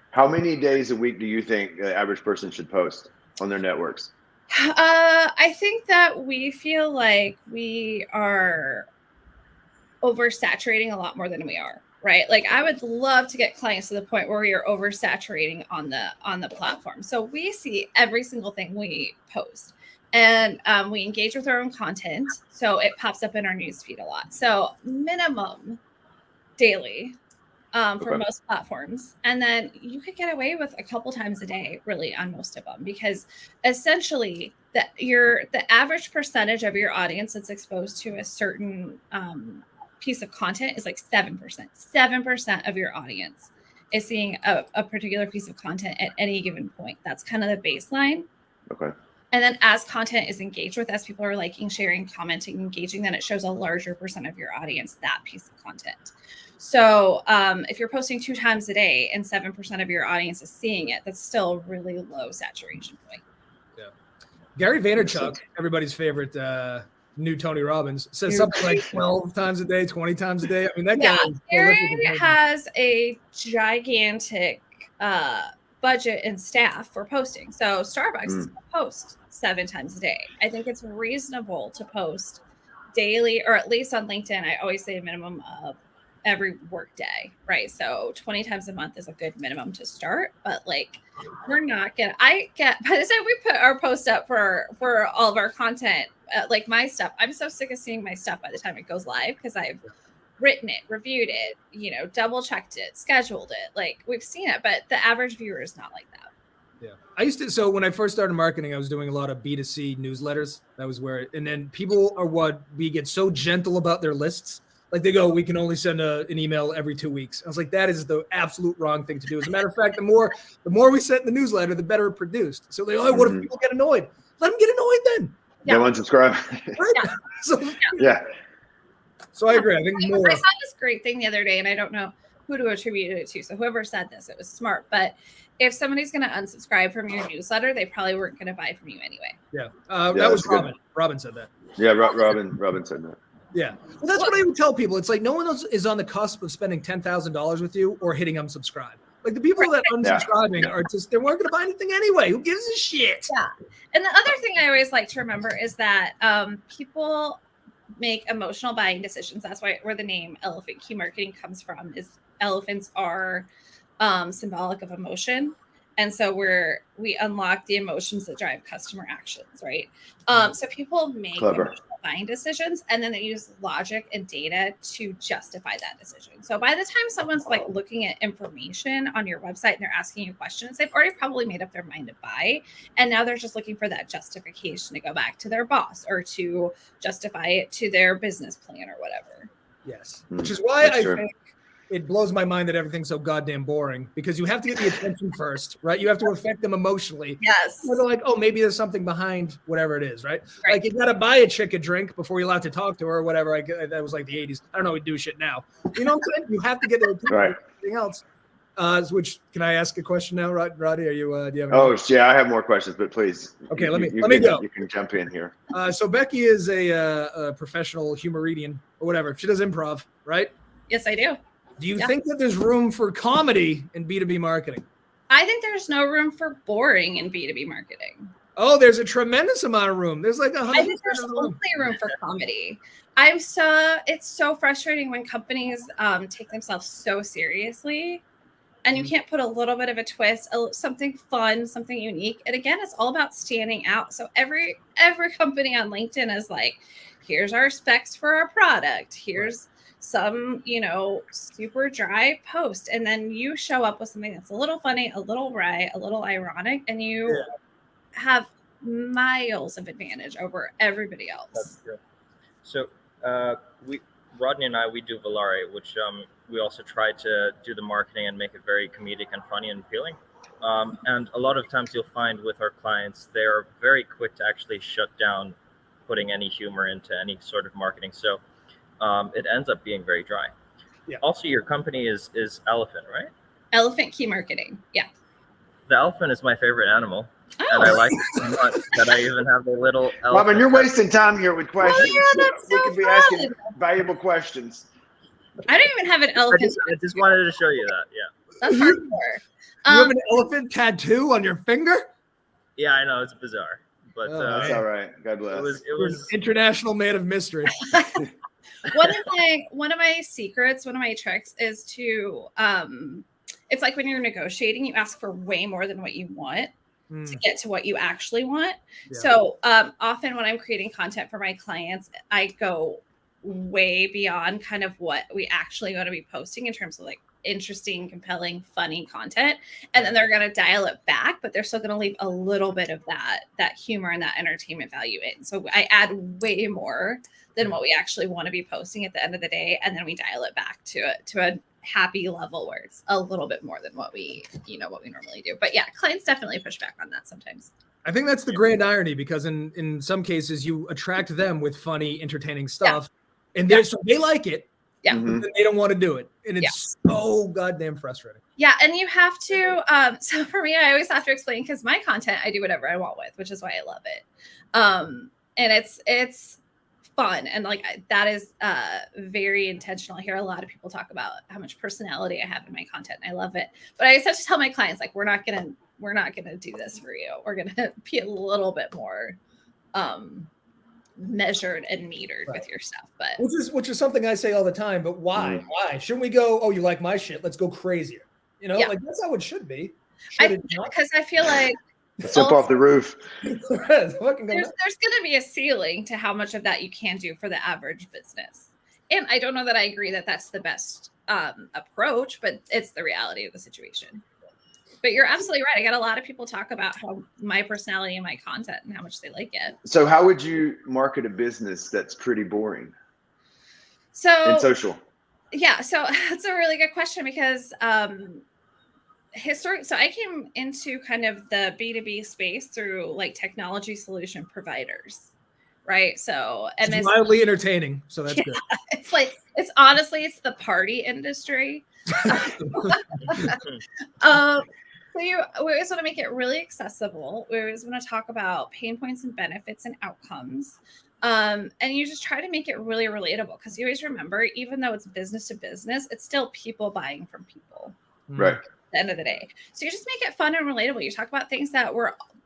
Speaker 2: How many days a week do you think the average person should post on their networks?
Speaker 3: I think that we feel like we are oversaturating a lot more than we are, right? Like I would love to get clients to the point where we are oversaturating on the platform. So we see every single thing we post, and we engage with our own content. So it pops up in our newsfeed a lot. So minimum daily. For most platforms. And then you could get away with a couple times a day, really, on most of them, because essentially the average percentage of your audience that's exposed to a certain piece of content is like 7%. 7% of your audience is seeing a particular piece of content at any given point. That's kind of the baseline.
Speaker 2: Okay.
Speaker 3: And then as content is engaged with, as people are liking, sharing, commenting, engaging, then it shows a larger percent of your audience that piece of content. So if you're posting 2 times a day and 7% of your audience is seeing it, that's still a really low saturation point.
Speaker 1: Yeah. Gary Vaynerchuk, everybody's favorite new Tony Robbins, says something like 12 times a day, 20 times a day. I mean, that guy is
Speaker 3: Gary has a gigantic budget and staff for posting. So Starbucks is going to post 7 times a day. I think it's reasonable to post daily, or at least on LinkedIn. I always say a minimum of every work day, right? So 20 times a month is a good minimum to start, but like we're not gonna, by the time we put our post up for all of our content, like my stuff, I'm so sick of seeing my stuff by the time it goes live, because I've written it, reviewed it, double checked it, scheduled it. Like we've seen it, but the average viewer is not like that.
Speaker 1: Yeah. So when I first started marketing, I was doing a lot of B2C newsletters. That was and then people we get so gentle about their lists. Like they go, we can only send an email every 2 weeks. I was like, that is the absolute wrong thing to do. As a matter of fact, the more we sent the newsletter, the better it produced. So they what if people get annoyed? Let them get annoyed then.
Speaker 2: Yeah, unsubscribe.
Speaker 1: Right? So I agree. I think more.
Speaker 3: I saw this great thing the other day, and I don't know who to attribute it to. So whoever said this, it was smart. But if somebody's going to unsubscribe from your newsletter, they probably weren't going to buy from you anyway.
Speaker 1: Yeah, that was Robin. Robin said that.
Speaker 2: Yeah, Robin said that.
Speaker 1: Yeah, well, that's what I would tell people. It's like no one else is on the cusp of spending $10,000 with you or hitting unsubscribe. Like the people that are unsubscribing are just, they weren't going to buy anything anyway. Who gives a shit?
Speaker 3: Yeah. And the other thing I always like to remember is that people make emotional buying decisions. That's where the name Elephant Key Marketing comes from, is elephants are symbolic of emotion. And so we unlock the emotions that drive customer actions, right? So people make emotional buying decisions, and then they use logic and data to justify that decision. So by the time someone's like looking at information on your website and they're asking you questions, they've already probably made up their mind to buy. And now they're just looking for that justification to go back to their boss or to justify it to their business plan or whatever.
Speaker 1: Yes. Which is why I think it blows my mind that everything's so goddamn boring, because you have to get the attention first, right? You have to affect them emotionally.
Speaker 3: Yes.
Speaker 1: So they're like, oh, maybe there's something behind whatever it is, right? Like you got to buy a chick a drink before you're allowed to talk to her or whatever. That was like the 80s. I don't know. We do shit now. You know what I'm saying? You have to get their attention.
Speaker 2: Right.
Speaker 1: Everything else. Which can I ask a question now, Rodney? Are you? Do you have?
Speaker 2: Oh, yeah, I have more questions, but please.
Speaker 1: Okay, let me
Speaker 2: can,
Speaker 1: go.
Speaker 2: You can jump in here.
Speaker 1: So Becky is a professional humoridian or whatever. She does improv, right?
Speaker 3: Yes, I do.
Speaker 1: Do you think that there's room for comedy in B2B marketing?
Speaker 3: I think there's no room for boring in B2B marketing.
Speaker 1: Oh, there's a tremendous amount of room. There's like 100%.
Speaker 3: I think there's only room for comedy. It's so frustrating when companies take themselves so seriously, and you can't put a little bit of a twist, something fun, something unique. And again, it's all about standing out. So every company on LinkedIn is like, here's our specs for our product. Here's some, super dry post. And then you show up with something that's a little funny, a little wry, a little ironic, and you have miles of advantage over everybody else.
Speaker 4: That's true. So Rodney and we do Volare, which we also try to do the marketing and make it very comedic and funny and appealing. And a lot of times you'll find with our clients, they're very quick to actually shut down putting any humor into any sort of marketing. So it ends up being very dry. Yeah. Also, your company is Elephant, right?
Speaker 3: Elephant Key Marketing. Yeah.
Speaker 4: The elephant is my favorite animal. Oh. And I like it so much that I even have a little elephant.
Speaker 2: Robin, you're wasting time here with questions.
Speaker 3: Oh, yeah, that's so
Speaker 2: we could be asking valuable questions.
Speaker 3: I don't even have an elephant.
Speaker 4: I just wanted to show you that. Yeah.
Speaker 3: That's hardcore.
Speaker 1: You have an elephant tattoo on your finger?
Speaker 4: Yeah, I know, it's bizarre, but
Speaker 2: that's all right. God bless.
Speaker 4: It was
Speaker 1: international man of mystery.
Speaker 3: One of my secrets, one of my tricks is to it's like when you're negotiating, you ask for way more than what you want to get to what you actually want. Yeah. So often when I'm creating content for my clients, I go way beyond kind of what we actually want to be posting in terms of like interesting, compelling, funny content. And then they're going to dial it back, but they're still going to leave a little bit of that humor and that entertainment value in. So I add way more than what we actually want to be posting at the end of the day. And then we dial it back to a happy level where it's a little bit more than what we normally do. But yeah, clients definitely push back on that sometimes.
Speaker 1: I think that's the grand irony, because in some cases you attract them with funny, entertaining stuff, and so they like it. Yeah, but they don't want to do it, and it's so goddamn frustrating.
Speaker 3: Yeah, and you have to. So for me, I always have to explain, because my content I do whatever I want with, which is why I love it. And it's fun, and like that is very intentional. I hear a lot of people talk about how much personality I have in my content, and I love it. But I just have to tell my clients, like, we're not gonna do this for you. We're gonna be a little bit more measured and metered with your stuff. But
Speaker 1: which is something I say all the time. But why? Why shouldn't we go? Oh, you like my shit? Let's go crazier. Like that's how it should be.
Speaker 3: Because I feel like
Speaker 2: jump off the roof.
Speaker 3: There's going to be a ceiling to how much of that you can do for the average business. And I don't know that I agree that that's the best approach, but it's the reality of the situation. But you're absolutely right. I got a lot of people talk about how my personality and my content and how much they like it. So
Speaker 2: how would you market a business that's pretty boring?
Speaker 3: In
Speaker 2: social.
Speaker 3: Yeah. So that's a really good question, because so I came into kind of the B2B space through like technology solution providers, right? So and
Speaker 1: it's mildly entertaining, so that's good.
Speaker 3: It's honestly the party industry. We always want to make it really accessible. We always want to talk about pain points and benefits and outcomes. And you just try to make it really relatable, because you always remember, even though it's business to business, it's still people buying from people.
Speaker 2: Right.
Speaker 3: At the end of the day. So you just make it fun and relatable. You talk about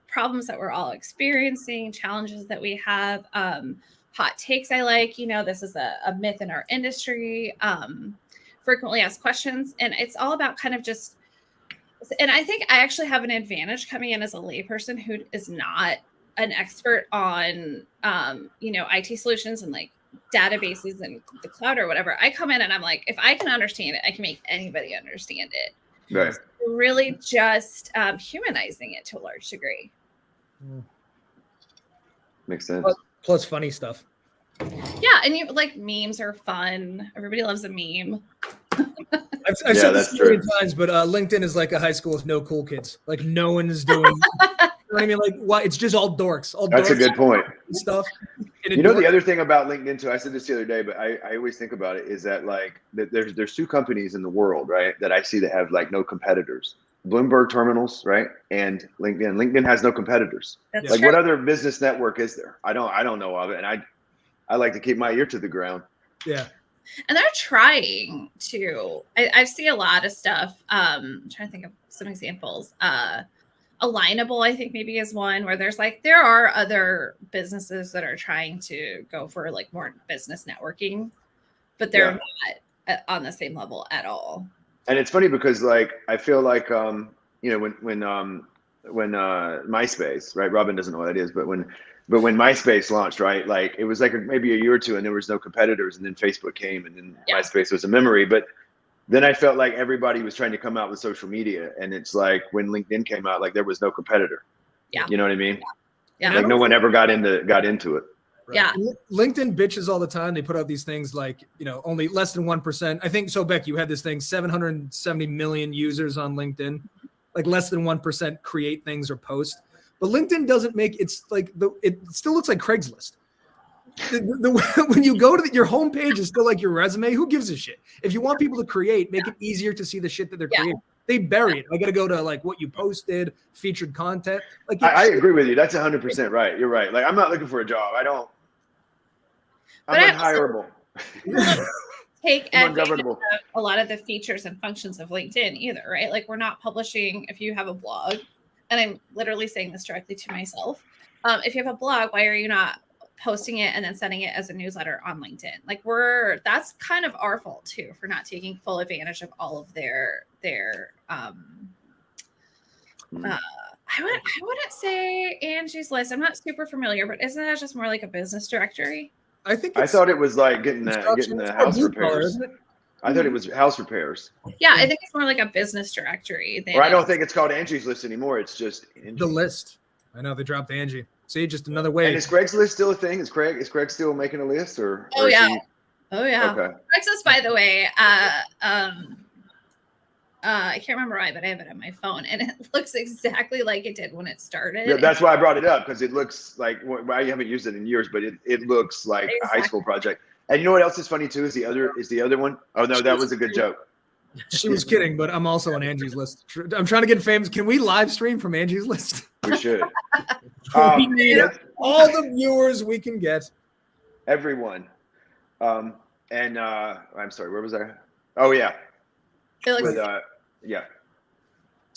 Speaker 3: problems that we're all experiencing, challenges that we have, hot takes I like. This is a myth in our industry, frequently asked questions. And it's all about kind of just, and I think I actually have an advantage coming in as a layperson who is not an expert on, IT solutions and like databases and the cloud or whatever. I come in and I'm like, if I can understand it, I can make anybody understand it.
Speaker 2: Right.
Speaker 3: So really just humanizing it to a large degree.
Speaker 2: Makes sense.
Speaker 1: Plus funny stuff.
Speaker 3: Yeah, and like memes are fun. Everybody loves a meme.
Speaker 1: I've said this many times, but LinkedIn is like a high school with no cool kids. Like no one is doing. You know what I mean? Like, why? It's just all dorks.
Speaker 2: That's a good point.
Speaker 1: Stuff.
Speaker 2: You know, the other thing about LinkedIn too, I said this the other day, but I always think about it is that like there's two companies in the world, right, that I see that have like no competitors. Bloomberg Terminals, right, and LinkedIn. LinkedIn has no competitors.
Speaker 3: That's
Speaker 2: Like
Speaker 3: true.
Speaker 2: what other business network is there? I don't know of it, and I like to keep my ear to the ground.
Speaker 1: Yeah.
Speaker 3: And they're trying to. I see a lot of stuff. I'm trying to think of some examples. Alignable, I think maybe is one where there are other businesses that are trying to go for like more business networking, but they're not on the same level at all.
Speaker 2: And it's funny because like I feel like when MySpace, right? Robin doesn't know what that is, but when MySpace launched, right? Like it was like maybe a year or two, and there was no competitors, and then Facebook came, and then MySpace was a memory. But then I felt like everybody was trying to come out with social media, and it's like when LinkedIn came out, like there was no competitor.
Speaker 3: Yeah,
Speaker 2: you know what I mean?
Speaker 3: Yeah,
Speaker 2: like no one ever got into it.
Speaker 1: Right.
Speaker 3: Yeah.
Speaker 1: LinkedIn bitches all the time. They put out these things like, only less than 1%. I think so, Beck, you had this thing, 770 million users on LinkedIn. Like less than 1% create things or post. But LinkedIn doesn't make it still looks like Craigslist. When you go to your homepage is still like your resume. Who gives a shit? If you want people to create, make it easier to see the shit that they're creating. They bury it. I got to go to like what you posted, featured content. Like
Speaker 2: I agree with you. That's 100% right. You're right. Like I'm not looking for a job. I'm unhireable.
Speaker 3: Take advantage of a lot of the features and functions of LinkedIn either, right? Like we're not publishing if you have a blog, and I'm literally saying this directly to myself. If you have a blog, why are you not posting it and then sending it as a newsletter on LinkedIn? Like that's kind of our fault too for not taking full advantage of all of their I wouldn't say Angie's List. I'm not super familiar, but isn't that just more like a business directory?
Speaker 1: I
Speaker 2: thought it was like getting the house repairs. I thought it was house repairs.
Speaker 3: Yeah, I think it's more like a business directory.
Speaker 2: Or I don't think it's called Angie's List anymore. It's just Angie.
Speaker 1: The list. I know they dropped Angie. See, just another way.
Speaker 2: And is Craigslist still a thing? Is Craig still making a list or?
Speaker 3: Oh yeah. Okay. Craigslist, by the way, I can't remember why, but I have it on my phone, and it looks exactly like it did when it started.
Speaker 2: Yeah, that's why I brought it up, because it looks like, I haven't used it in years, but it looks like a high school project. And you know what else is funny too? Is the other one? Oh no, that was a good joke.
Speaker 1: She was kidding, but I'm also on Angie's List. I'm trying to get famous. Can we live stream from Angie's List?
Speaker 2: We should.
Speaker 1: We need all the viewers we can get.
Speaker 2: Everyone. I'm sorry, where was I? Oh yeah. Yeah.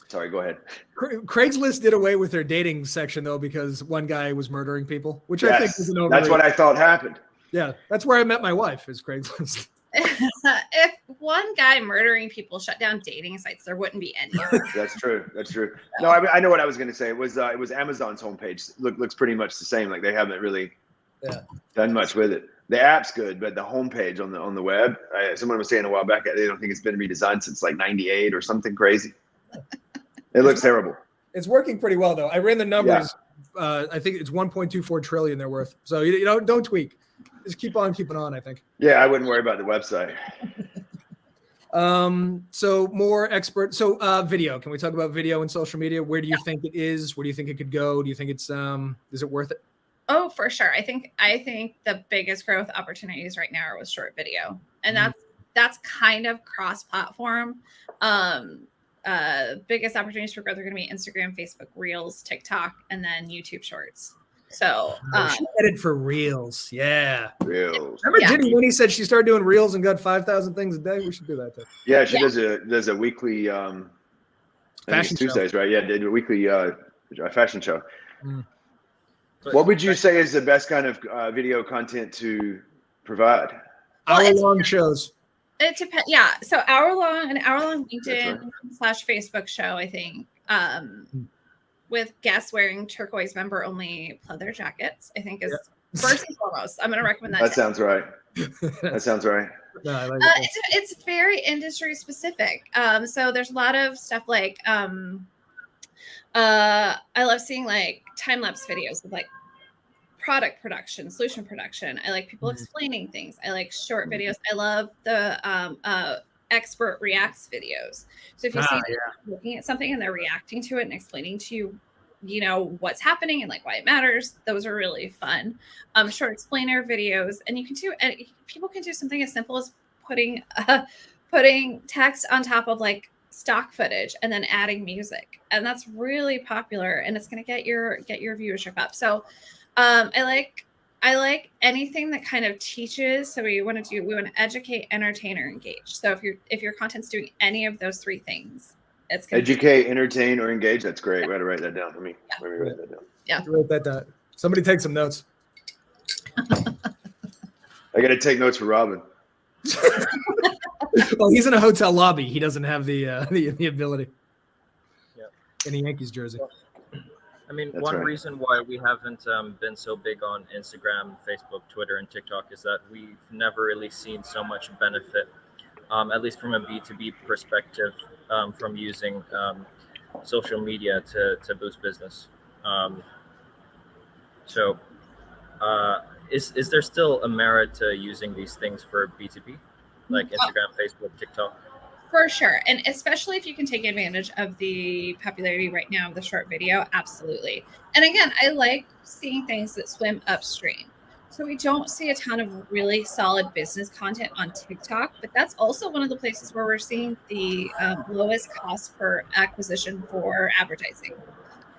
Speaker 2: Sorry, go ahead.
Speaker 1: Craigslist did away with their dating section though, because one guy was murdering people, which I think is an overrated.
Speaker 2: That's what I thought happened.
Speaker 1: Yeah, that's where I met my wife, is Craigslist.
Speaker 3: If one guy murdering people shut down dating sites, there wouldn't be any.
Speaker 2: That's true. No, I know what I was going to say. It was Amazon's homepage. Looks pretty much the same. Like they haven't really done much with it. The app's good, but the homepage on the web, someone was saying a while back, they don't think it's been redesigned since like '98 or something crazy. It looks terrible.
Speaker 1: It's working pretty well though. I ran the numbers. Yeah. I think it's 1.24 trillion they're worth. So don't tweak. Just keep on keeping on, I think.
Speaker 2: Yeah, I wouldn't worry about the website.
Speaker 1: So more expert. So video. Can we talk about video and social media? Where do you think it is? Where do you think it could go? Do you think it's is it worth it?
Speaker 3: Oh, for sure. I think the biggest growth opportunities right now are with short video. And that's kind of cross-platform. Biggest opportunities for growth are going to be Instagram, Facebook, Reels, TikTok, and then YouTube Shorts. So
Speaker 1: headed for Reels. Yeah.
Speaker 2: Reels.
Speaker 1: Remember Jenny when he said she started doing Reels and got 5,000 things a day? We should do that too.
Speaker 2: Yeah, she does a weekly fashion Tuesdays, right? Yeah, they do a weekly fashion show. What would you say is the best kind of video content to provide?
Speaker 1: Hour-long shows.
Speaker 3: It depends. Yeah. So an hour long LinkedIn / Facebook show, I think. With guests wearing turquoise member only pleather jackets, I think is first and foremost. I'm going to recommend that.
Speaker 2: That sounds right. That sounds right.
Speaker 1: No, I like
Speaker 3: it's very industry specific. So there's a lot of stuff like I love seeing like time-lapse videos of like product production, solution production. I like people explaining things. I like short videos. I love the expert reacts videos. So if you see them looking at something and they're reacting to it and explaining to you what's happening and like why it matters. Those are really fun. Short explainer videos, and people can do something as simple as putting text on top of like stock footage and then adding music, and that's really popular, and it's going to get your viewership up. So I like anything that kind of teaches. So we want to educate, entertain, or engage. So if your content's doing any of those three things, it's gonna
Speaker 2: educate, entertain, or engage. That's great. We got to write that down for me. Let me write that down.
Speaker 3: Yeah.
Speaker 1: Write that down. Somebody take some notes.
Speaker 2: I got to take notes for Robin.
Speaker 1: Well, he's in a hotel lobby. He doesn't have the ability.
Speaker 4: Yeah.
Speaker 1: In a Yankees jersey.
Speaker 4: I mean,
Speaker 2: That's
Speaker 4: one
Speaker 2: right.
Speaker 4: reason why we haven't been so big on Instagram, Facebook, Twitter, and TikTok is that we've never really seen so much benefit, at least from a B2B perspective, from using social media to boost business. Is there still a merit to using these things for B2B, like Instagram, Facebook, TikTok?
Speaker 3: For sure. And especially if you can take advantage of the popularity right now of the short video, absolutely. And again, I like seeing things that swim upstream. So we don't see a ton of really solid business content on TikTok, but that's also one of the places where we're seeing the lowest cost per acquisition for advertising.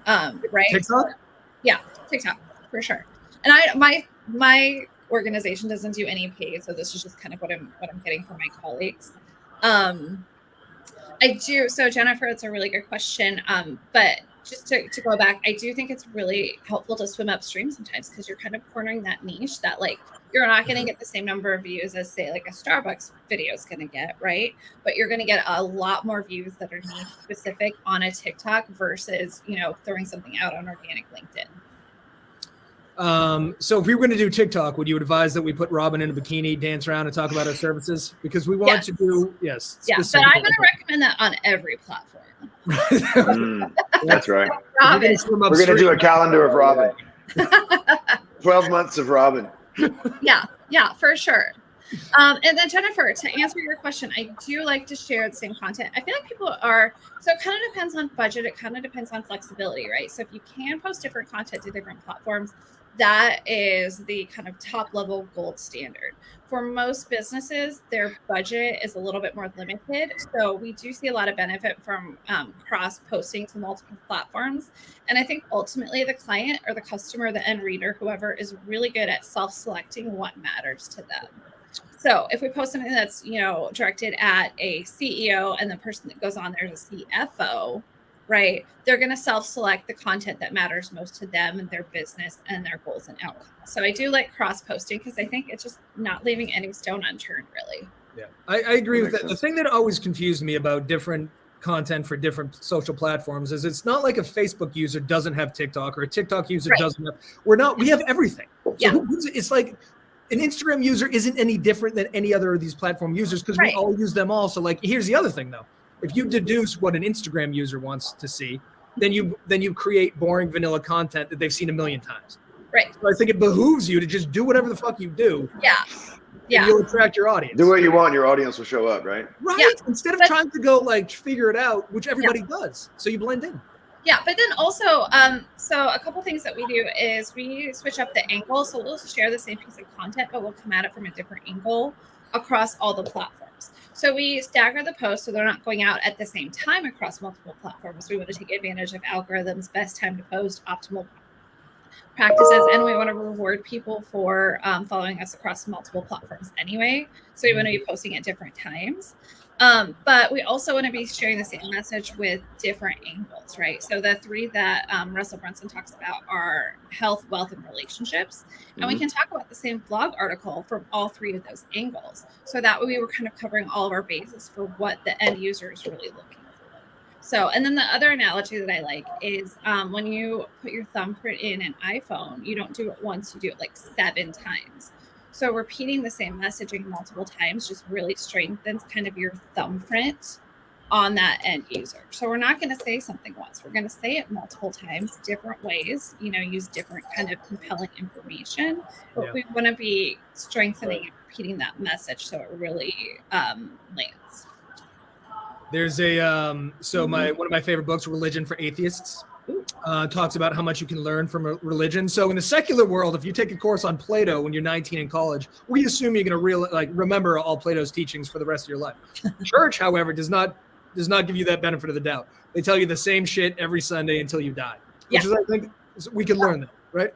Speaker 3: Right?
Speaker 1: TikTok?
Speaker 3: Yeah, TikTok for sure. And my organization doesn't do any paid, so this is just kind of what I'm getting from my colleagues. I do. So Jennifer, it's a really good question. But just to go back, I do think it's really helpful to swim upstream sometimes, because you're kind of cornering that niche that like you're not going to get the same number of views as say like a Starbucks video is going to get, right? But you're going to get a lot more views that are niche specific on a TikTok versus, throwing something out on organic LinkedIn.
Speaker 1: So if we were going to do TikTok, would you advise that we put Robin in a bikini, dance around, and talk about our services? Because we want to do, yes.
Speaker 3: Yeah, but I'm going to recommend that on every platform.
Speaker 2: That's right.
Speaker 3: Robin.
Speaker 2: We're going to do a calendar of Robin. 12 months of Robin.
Speaker 3: Yeah, for sure. And then Jennifer, to answer your question, I do like to share the same content. I feel like people are, so it kind of depends on budget. It kind of depends on flexibility, right? So if you can post different content to different platforms, that is the kind of top level gold standard. For most businesses, their budget is a little bit more limited. So we do see a lot of benefit from cross posting to multiple platforms. And I think ultimately the client or the customer, the end reader, whoever is really good at self-selecting what matters to them. So if we post something that's, directed at a CEO and the person that goes on there is a CFO, right? They're going to self-select the content that matters most to them and their business and their goals and outcomes. So I do like cross-posting because I think it's just not leaving any stone unturned, really.
Speaker 1: Yeah, I agree with that. The thing that always confused me about different content for different social platforms is it's not like a Facebook user doesn't have TikTok or a TikTok user doesn't have. We have everything. So it's like an Instagram user isn't any different than any other of these platform users because we all use them all. So like, here's the other thing though. If you deduce what an Instagram user wants to see, then you create boring vanilla content that they've seen a million times.
Speaker 3: Right.
Speaker 1: So I think it behooves you to just do whatever the fuck you do.
Speaker 3: Yeah.
Speaker 1: And you'll attract your audience.
Speaker 2: Do what you want, your audience will show up, right?
Speaker 1: Right. Yeah. Instead of trying to go like figure it out, which everybody does. So you blend in.
Speaker 3: Yeah, but then also, so a couple things that we do is we switch up the angle. So we'll share the same piece of content, but we'll come at it from a different angle across all the platforms. So we stagger the posts so they're not going out at the same time across multiple platforms. We want to take advantage of algorithms, best time to post, optimal practices, and we want to reward people for following us across multiple platforms anyway. So we want to be posting at different times. But we also want to be sharing the same message with different angles, right? So the three that Russell Brunson talks about are health, wealth, and relationships. And we can talk about the same blog article from all three of those angles. So that way we were kind of covering all of our bases for what the end user is really looking for. So, and then the other analogy that I like is when you put your thumbprint in an iPhone, you don't do it once, you do it like 7 times. So repeating the same messaging multiple times just really strengthens kind of your thumbprint on that end user. So we're not going to say something once. We're going to say it multiple times, different ways, use different kind of compelling information. But we want to be strengthening and repeating that message so it really lands.
Speaker 1: There's a one of my favorite books, Religion for Atheists. talks about how much you can learn from a religion. So in the secular world, if you take a course on Plato when you're 19 in college, we assume you're going to remember all Plato's teachings for the rest of your life. Church, however, does not give you that benefit of the doubt. They tell you the same shit every Sunday until you die, which is, I think, we can learn that, right?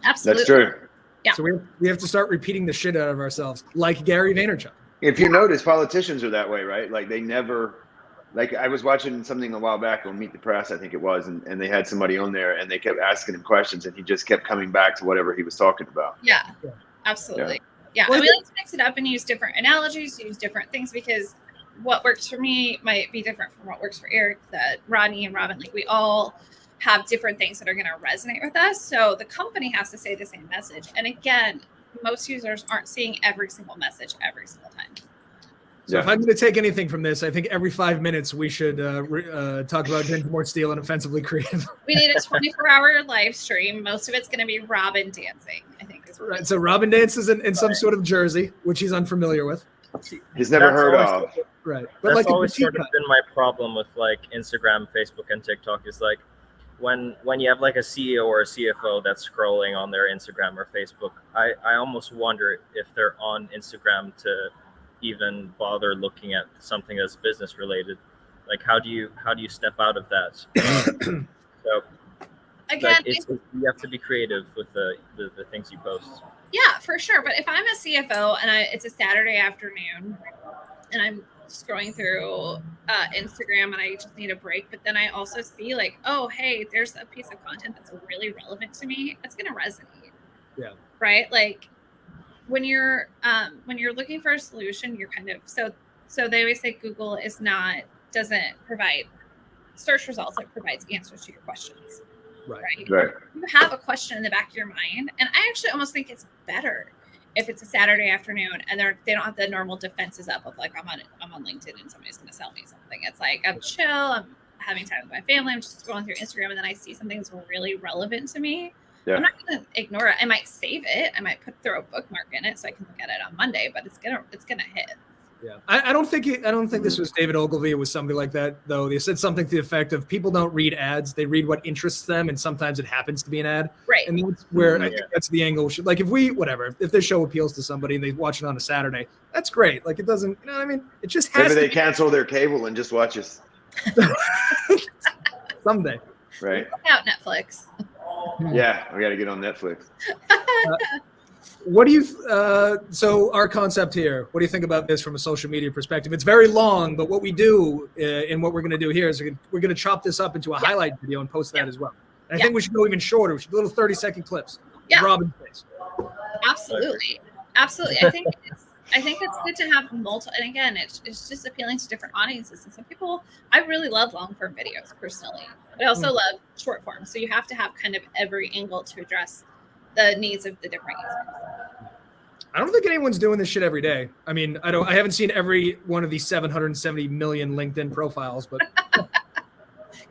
Speaker 3: Absolutely.
Speaker 2: That's true.
Speaker 3: Yeah.
Speaker 1: So we have to start repeating the shit out of ourselves, like Gary Vaynerchuk.
Speaker 2: If you notice, politicians are that way, right? Like they never, like I was watching something a while back on Meet the Press, I think it was, and they had somebody on there and they kept asking him questions and he just kept coming back to whatever he was talking about.
Speaker 3: Yeah, absolutely. Yeah,
Speaker 1: Well,
Speaker 3: and we like to mix it up and use different analogies, use different things, because what works for me might be different from what works for Eric, that Rodney and Robin, like we all have different things that are going to resonate with us. So the company has to say the same message. And again, most users aren't seeing every single message every single time.
Speaker 1: So if I'm going to take anything from this, I think every 5 minutes we should talk about Dinsmore, Steele, and offensively creative.
Speaker 3: We need a 24-hour live stream. Most of it's going to be Robin dancing, I think. Is
Speaker 1: Right. So Robin dances in some sort of jersey, which he's unfulfillier with.
Speaker 2: He's never heard of.
Speaker 1: Right.
Speaker 4: But that's
Speaker 1: like
Speaker 4: always sort of been my problem with like Instagram, Facebook, and TikTok is like when you have like a CEO or a CFO that's scrolling on their Instagram or Facebook, I almost wonder if they're on Instagram to even bother looking at something that's business related. Like how do you step out of that? So
Speaker 3: again,
Speaker 4: like you have to be creative with the things you post.
Speaker 3: Yeah, for sure. But if I'm a CFO and it's a Saturday afternoon and I'm scrolling through Instagram and I just need a break, but then I also see like, oh, hey, there's a piece of content that's really relevant to me, it's going to resonate.
Speaker 1: Yeah.
Speaker 3: Right. Like when you're looking for a solution, you're kind of, so they always say Google doesn't provide search results. It provides answers to your questions. Right. You have a question in the back of your mind. And I actually almost think it's better if it's a Saturday afternoon and they don't have the normal defenses up of like, I'm on LinkedIn and somebody's going to sell me something. It's like, I'm chill. I'm having time with my family. I'm just scrolling through Instagram and then I see something that's really relevant to me. Yeah. I'm not going to ignore it. I might save it. I might throw a bookmark in it so I can look at it on Monday, but it's going to hit.
Speaker 1: Yeah, I don't think this was David Ogilvy. It was somebody like that, though. They said something to the effect of people don't read ads; they read what interests them, and sometimes it happens to be an ad.
Speaker 3: Right.
Speaker 1: And that's where I think that's the angle. Like if this show appeals to somebody and they watch it on a Saturday, that's great. Like it doesn't, you know what I mean? It just has.
Speaker 2: Maybe they cancel their cable and just watch us
Speaker 1: someday.
Speaker 2: Right.
Speaker 3: Out Netflix.
Speaker 2: Yeah, we got to get on Netflix.
Speaker 1: What do you? So our concept here. What do you think about this from a social media perspective? It's very long, but what we do and what we're going to do here is we're going to chop this up into a highlight video and post that as well. And I think we should go even shorter. We should do little 30-second clips.
Speaker 3: Yeah.
Speaker 1: Robin's face.
Speaker 3: Absolutely. I think it's good to have multiple. And again, it's just appealing to different audiences. And some people, I really love long form videos personally, but I also love short form. So you have to have kind of every angle to address the needs of the different users.
Speaker 1: I don't think anyone's doing this shit every day. I mean, I haven't seen every one of these 770 million LinkedIn profiles, but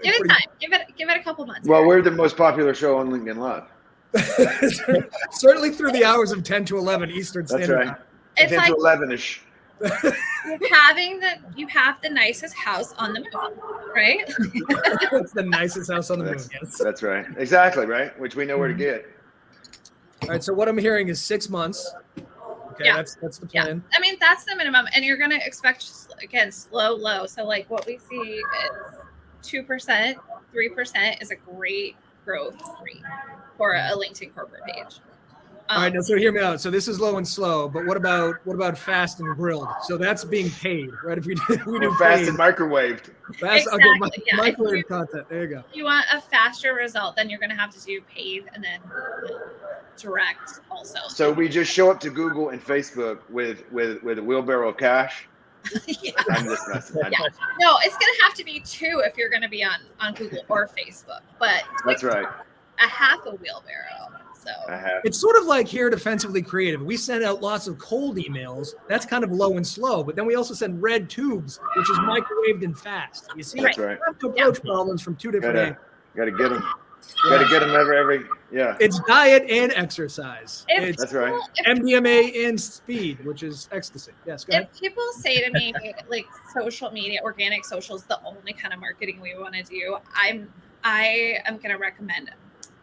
Speaker 3: give it time. Give it a couple months.
Speaker 2: Well, we're the most popular show on LinkedIn Live.
Speaker 1: Certainly through the hours of 10 to 11 Eastern Standard Time.
Speaker 2: That's right. It's 10 to 11ish.
Speaker 3: You have the nicest house on the moon, right?
Speaker 1: It's the nicest house on the moon. Yes.
Speaker 2: That's right. Exactly right. Which we know where to get.
Speaker 1: All right. So what I'm hearing is 6 months. Okay, that's the plan.
Speaker 3: I mean, that's the minimum, and you're going to expect again slow, low. So like what we see is 2%, 3% is a great growth rate for a LinkedIn corporate page.
Speaker 1: All right, now so hear me out. So this is low and slow, but what about fast and grilled? So that's being paid, right? If we do
Speaker 2: fast and microwaved.
Speaker 1: Fast,
Speaker 3: exactly.
Speaker 1: Okay, microwave content. There you go.
Speaker 3: If you want a faster result, then you're going to have to do paid and then direct also.
Speaker 2: So we just show up to Google and Facebook with a wheelbarrow of cash.
Speaker 3: Yeah.
Speaker 2: I'm just messing.
Speaker 3: Yeah. No, it's going to have to be 2 if you're going to be on Google or Facebook, but
Speaker 2: that's right.
Speaker 3: A half a wheelbarrow. So
Speaker 1: it's sort of like here at Offensively Creative. We send out lots of cold emails. That's kind of low and slow. But then we also send red tubes, which is microwaved and fast. You see,
Speaker 2: that's right.
Speaker 1: You have to approach problems from 2 different angles.
Speaker 2: Got to get them. Got to get them every. Yeah.
Speaker 1: It's diet and exercise.
Speaker 2: That's right.
Speaker 1: MDMA and speed, which is ecstasy. Yes. Go ahead.
Speaker 3: If people say to me like social media, organic social is the only kind of marketing we want to do, I am going to recommend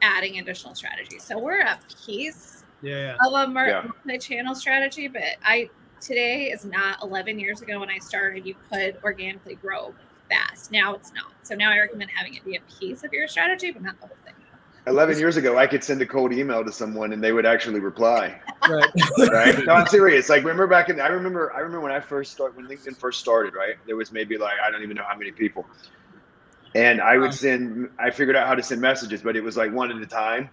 Speaker 3: adding additional strategies. So we're a piece of a multi-channel strategy, but today is not 11 years ago when I started, you could organically grow fast. Now it's not. So now I recommend having it be a piece of your strategy, but not the whole thing.
Speaker 2: 11 years ago, I could send a cold email to someone and they would actually reply.
Speaker 1: Right.
Speaker 2: Right? No, I'm serious. Like, I remember when LinkedIn first started, right? There was maybe like, I don't even know how many people. And I figured out how to send messages, but it was like one at a time.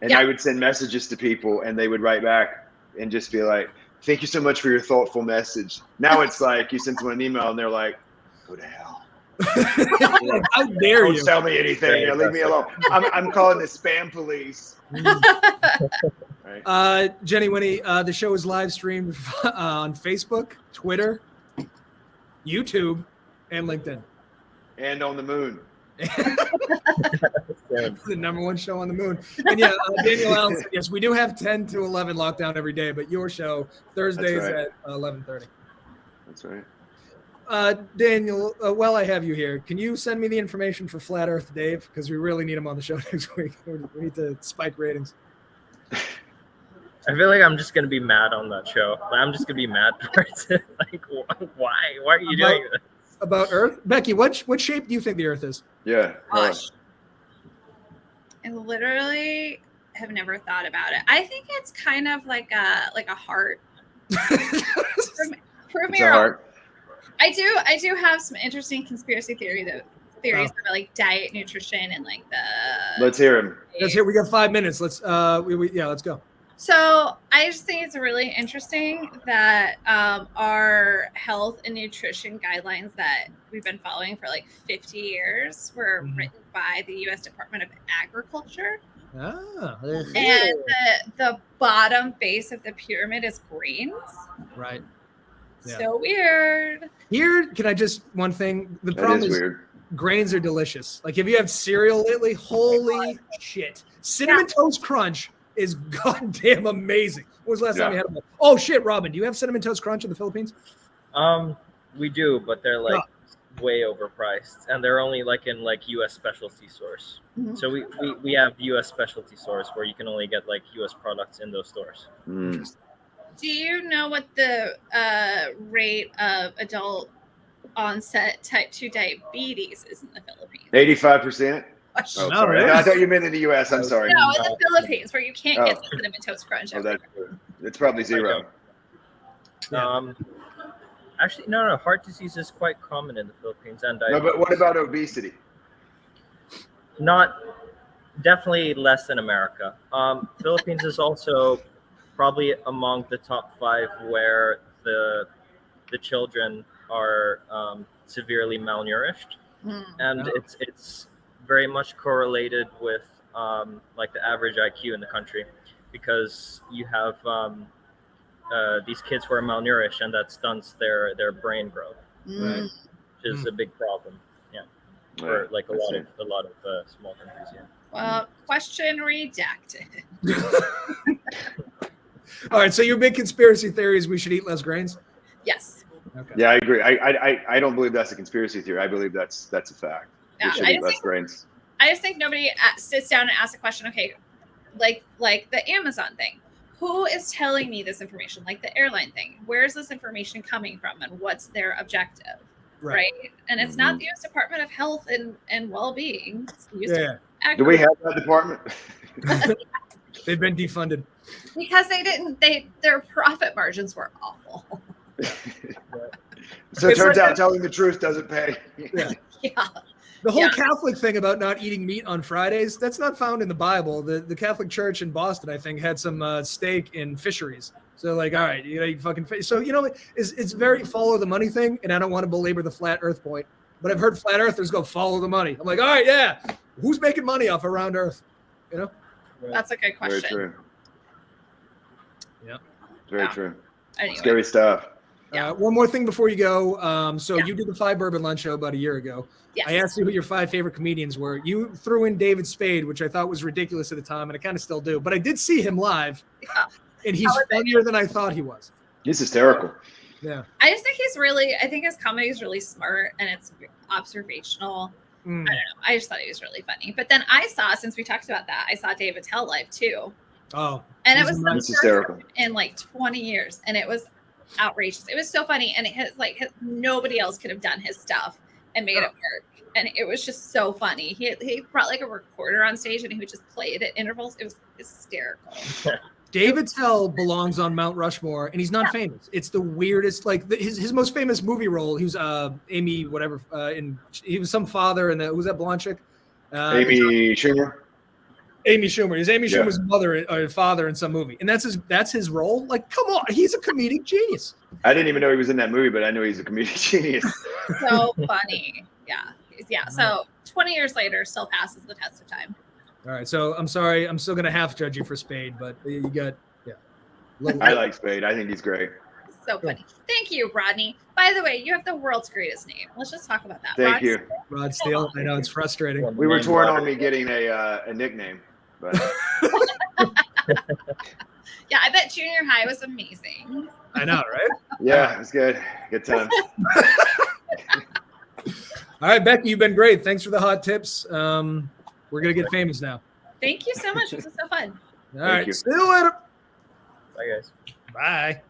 Speaker 2: And I would send messages to people and they would write back and just be like, thank you so much for your thoughtful message. Now it's like you send someone an email and they're like, go to hell.
Speaker 1: How dare you?
Speaker 2: Don't tell me anything. Leave me alone. I'm calling the spam police.
Speaker 1: Right. Jenny Winnie, the show is live streamed on Facebook, Twitter, YouTube, and LinkedIn.
Speaker 2: And on the moon.
Speaker 1: The number one show on the moon. And Daniel Allen said, yes, we do have 10 to 11 lockdown every day, but your show Thursdays at 11:30.
Speaker 2: That's right.
Speaker 1: Daniel, while I have you here, can you send me the information for Flat Earth Dave? Because we really need him on the show next week. We need to spike ratings.
Speaker 4: I feel like I'm just going to be mad on that show. I'm just going to be mad towards it. Like, why? Why are you doing this?
Speaker 1: About Earth? A what shape do you think the Earth is?
Speaker 2: Yeah.
Speaker 3: Gosh. I literally have never thought about it. I think it's kind of like a heart. Prove me wrong. I do have some interesting conspiracy theories about like diet, nutrition, and like the.
Speaker 2: Let's hear him.
Speaker 1: We got 5 minutes. Let's let's go.
Speaker 3: So I just think it's really interesting that our health and nutrition guidelines that we've been following for like 50 years were written by the U.S. Department of Agriculture.
Speaker 1: Ah,
Speaker 3: and the bottom base of the pyramid is grains.
Speaker 1: Right. Yeah.
Speaker 3: So weird.
Speaker 1: Here, can I just one thing? The problem is
Speaker 2: weird.
Speaker 1: Grains are delicious. Like, have you had cereal lately? Holy shit! Cinnamon Toast Crunch is goddamn amazing. When was the last time you had one? Oh shit, Robin, do you have Cinnamon Toast Crunch in the Philippines?
Speaker 4: We do, but they're like way overpriced, and they're only like in like U.S. specialty stores. Mm-hmm. So we have U.S. specialty stores where you can only get like U.S. products in those stores.
Speaker 2: Mm.
Speaker 3: Do you know what the rate of adult onset type 2 diabetes is in the Philippines?
Speaker 2: 85%. Oh, sorry. I thought you meant in the U.S. I'm sorry.
Speaker 3: No, in the Philippines, where you can't get the Cinnamon Toast Crunch.
Speaker 2: It's probably zero.
Speaker 4: Actually, no. Heart disease is quite common in the Philippines, and
Speaker 2: no. But what about obesity?
Speaker 4: Definitely less than America. Philippines is also probably among the top 5 where the children are severely malnourished, and it's very much correlated with like the average IQ in the country, because you have these kids who are malnourished, and that stunts their brain growth, right? Which is a big problem. Yeah, for like a lot of small countries. Yeah.
Speaker 3: Well, question redacted.
Speaker 1: All right, so your big conspiracy theory is we should eat less grains?
Speaker 3: Yes.
Speaker 1: Okay.
Speaker 2: Yeah, I agree. I don't believe that's a conspiracy theory. I believe that's a fact.
Speaker 3: Yeah,
Speaker 2: we should eat less grains.
Speaker 3: I just think nobody sits down and asks a question. Okay, like the Amazon thing. Who is telling me this information? Like the airline thing. Where is this information coming from, and what's their objective? Right? And it's not the U.S. Department of Health and Well-being.
Speaker 2: Do we have that department?
Speaker 1: They've been defunded.
Speaker 3: Because their profit margins were awful.
Speaker 2: So it turns out telling the truth doesn't pay.
Speaker 3: Yeah.
Speaker 1: The whole Catholic thing about not eating meat on Fridays, that's not found in the Bible. The Catholic Church in Boston, I think, had some stake in fisheries. So like, all right, you fucking so it's very follow the money thing, and I don't want to belabor the flat Earth point, but I've heard flat earthers go follow the money. I'm like, all right, yeah, who's making money off around Earth?
Speaker 3: That's a good question.
Speaker 2: Very true.
Speaker 1: Yeah.
Speaker 2: Very true.
Speaker 3: Anyway.
Speaker 2: Scary stuff.
Speaker 3: Yeah.
Speaker 1: One more thing before you go. You did the 5 Bourbon Lunch show about a year ago.
Speaker 3: Yes.
Speaker 1: I asked you who your 5 favorite comedians were. You threw in David Spade, which I thought was ridiculous at the time, and I kind of still do. But I did see him live, and he's funnier than I thought he was.
Speaker 2: He's hysterical.
Speaker 1: Yeah.
Speaker 3: I just think I think his comedy is really smart, and it's observational. I don't know. I just thought he was really funny. But then I saw, since we talked about that, I saw Dave Attell live too.
Speaker 1: Oh,
Speaker 3: and it was
Speaker 2: It's hysterical.
Speaker 3: in like 20 years, and it was outrageous. It was so funny, and nobody else could have done his stuff and made it work. And it was just so funny. He brought like a recorder on stage, and he would just play it at intervals. It was hysterical.
Speaker 1: Dave Attell belongs on Mount Rushmore, and he's not famous. It's the weirdest. Like his most famous movie role, he was Amy whatever. He was some father, and who was that blonde chick?
Speaker 2: Amy Schumer.
Speaker 1: Amy Schumer. He's Amy Schumer's mother or father in some movie, and that's his role. Like, come on, he's a comedic genius.
Speaker 2: I didn't even know he was in that movie, but I know he's a comedic genius.
Speaker 3: So funny, yeah. So 20 years later, still passes the test of time.
Speaker 1: All right, so I'm sorry, I'm still gonna half judge you for Spade, but you got
Speaker 2: I like Spade. I think he's great.
Speaker 3: So funny. Thank you, Rodney. By the way, you have the world's greatest name. Let's just talk about that.
Speaker 2: Thank you,
Speaker 1: Rod Steele. I know it's frustrating.
Speaker 2: We were torn on me getting a nickname, but
Speaker 3: yeah, I bet junior high was amazing.
Speaker 1: I know, right?
Speaker 2: yeah, it's good. Good time.
Speaker 1: All right, Becky, you've been great. Thanks for the hot tips. We're gonna get famous now.
Speaker 3: Thank you so much. This was so fun.
Speaker 1: All right,
Speaker 2: you.
Speaker 1: see you later.
Speaker 4: Bye, guys.
Speaker 1: Bye.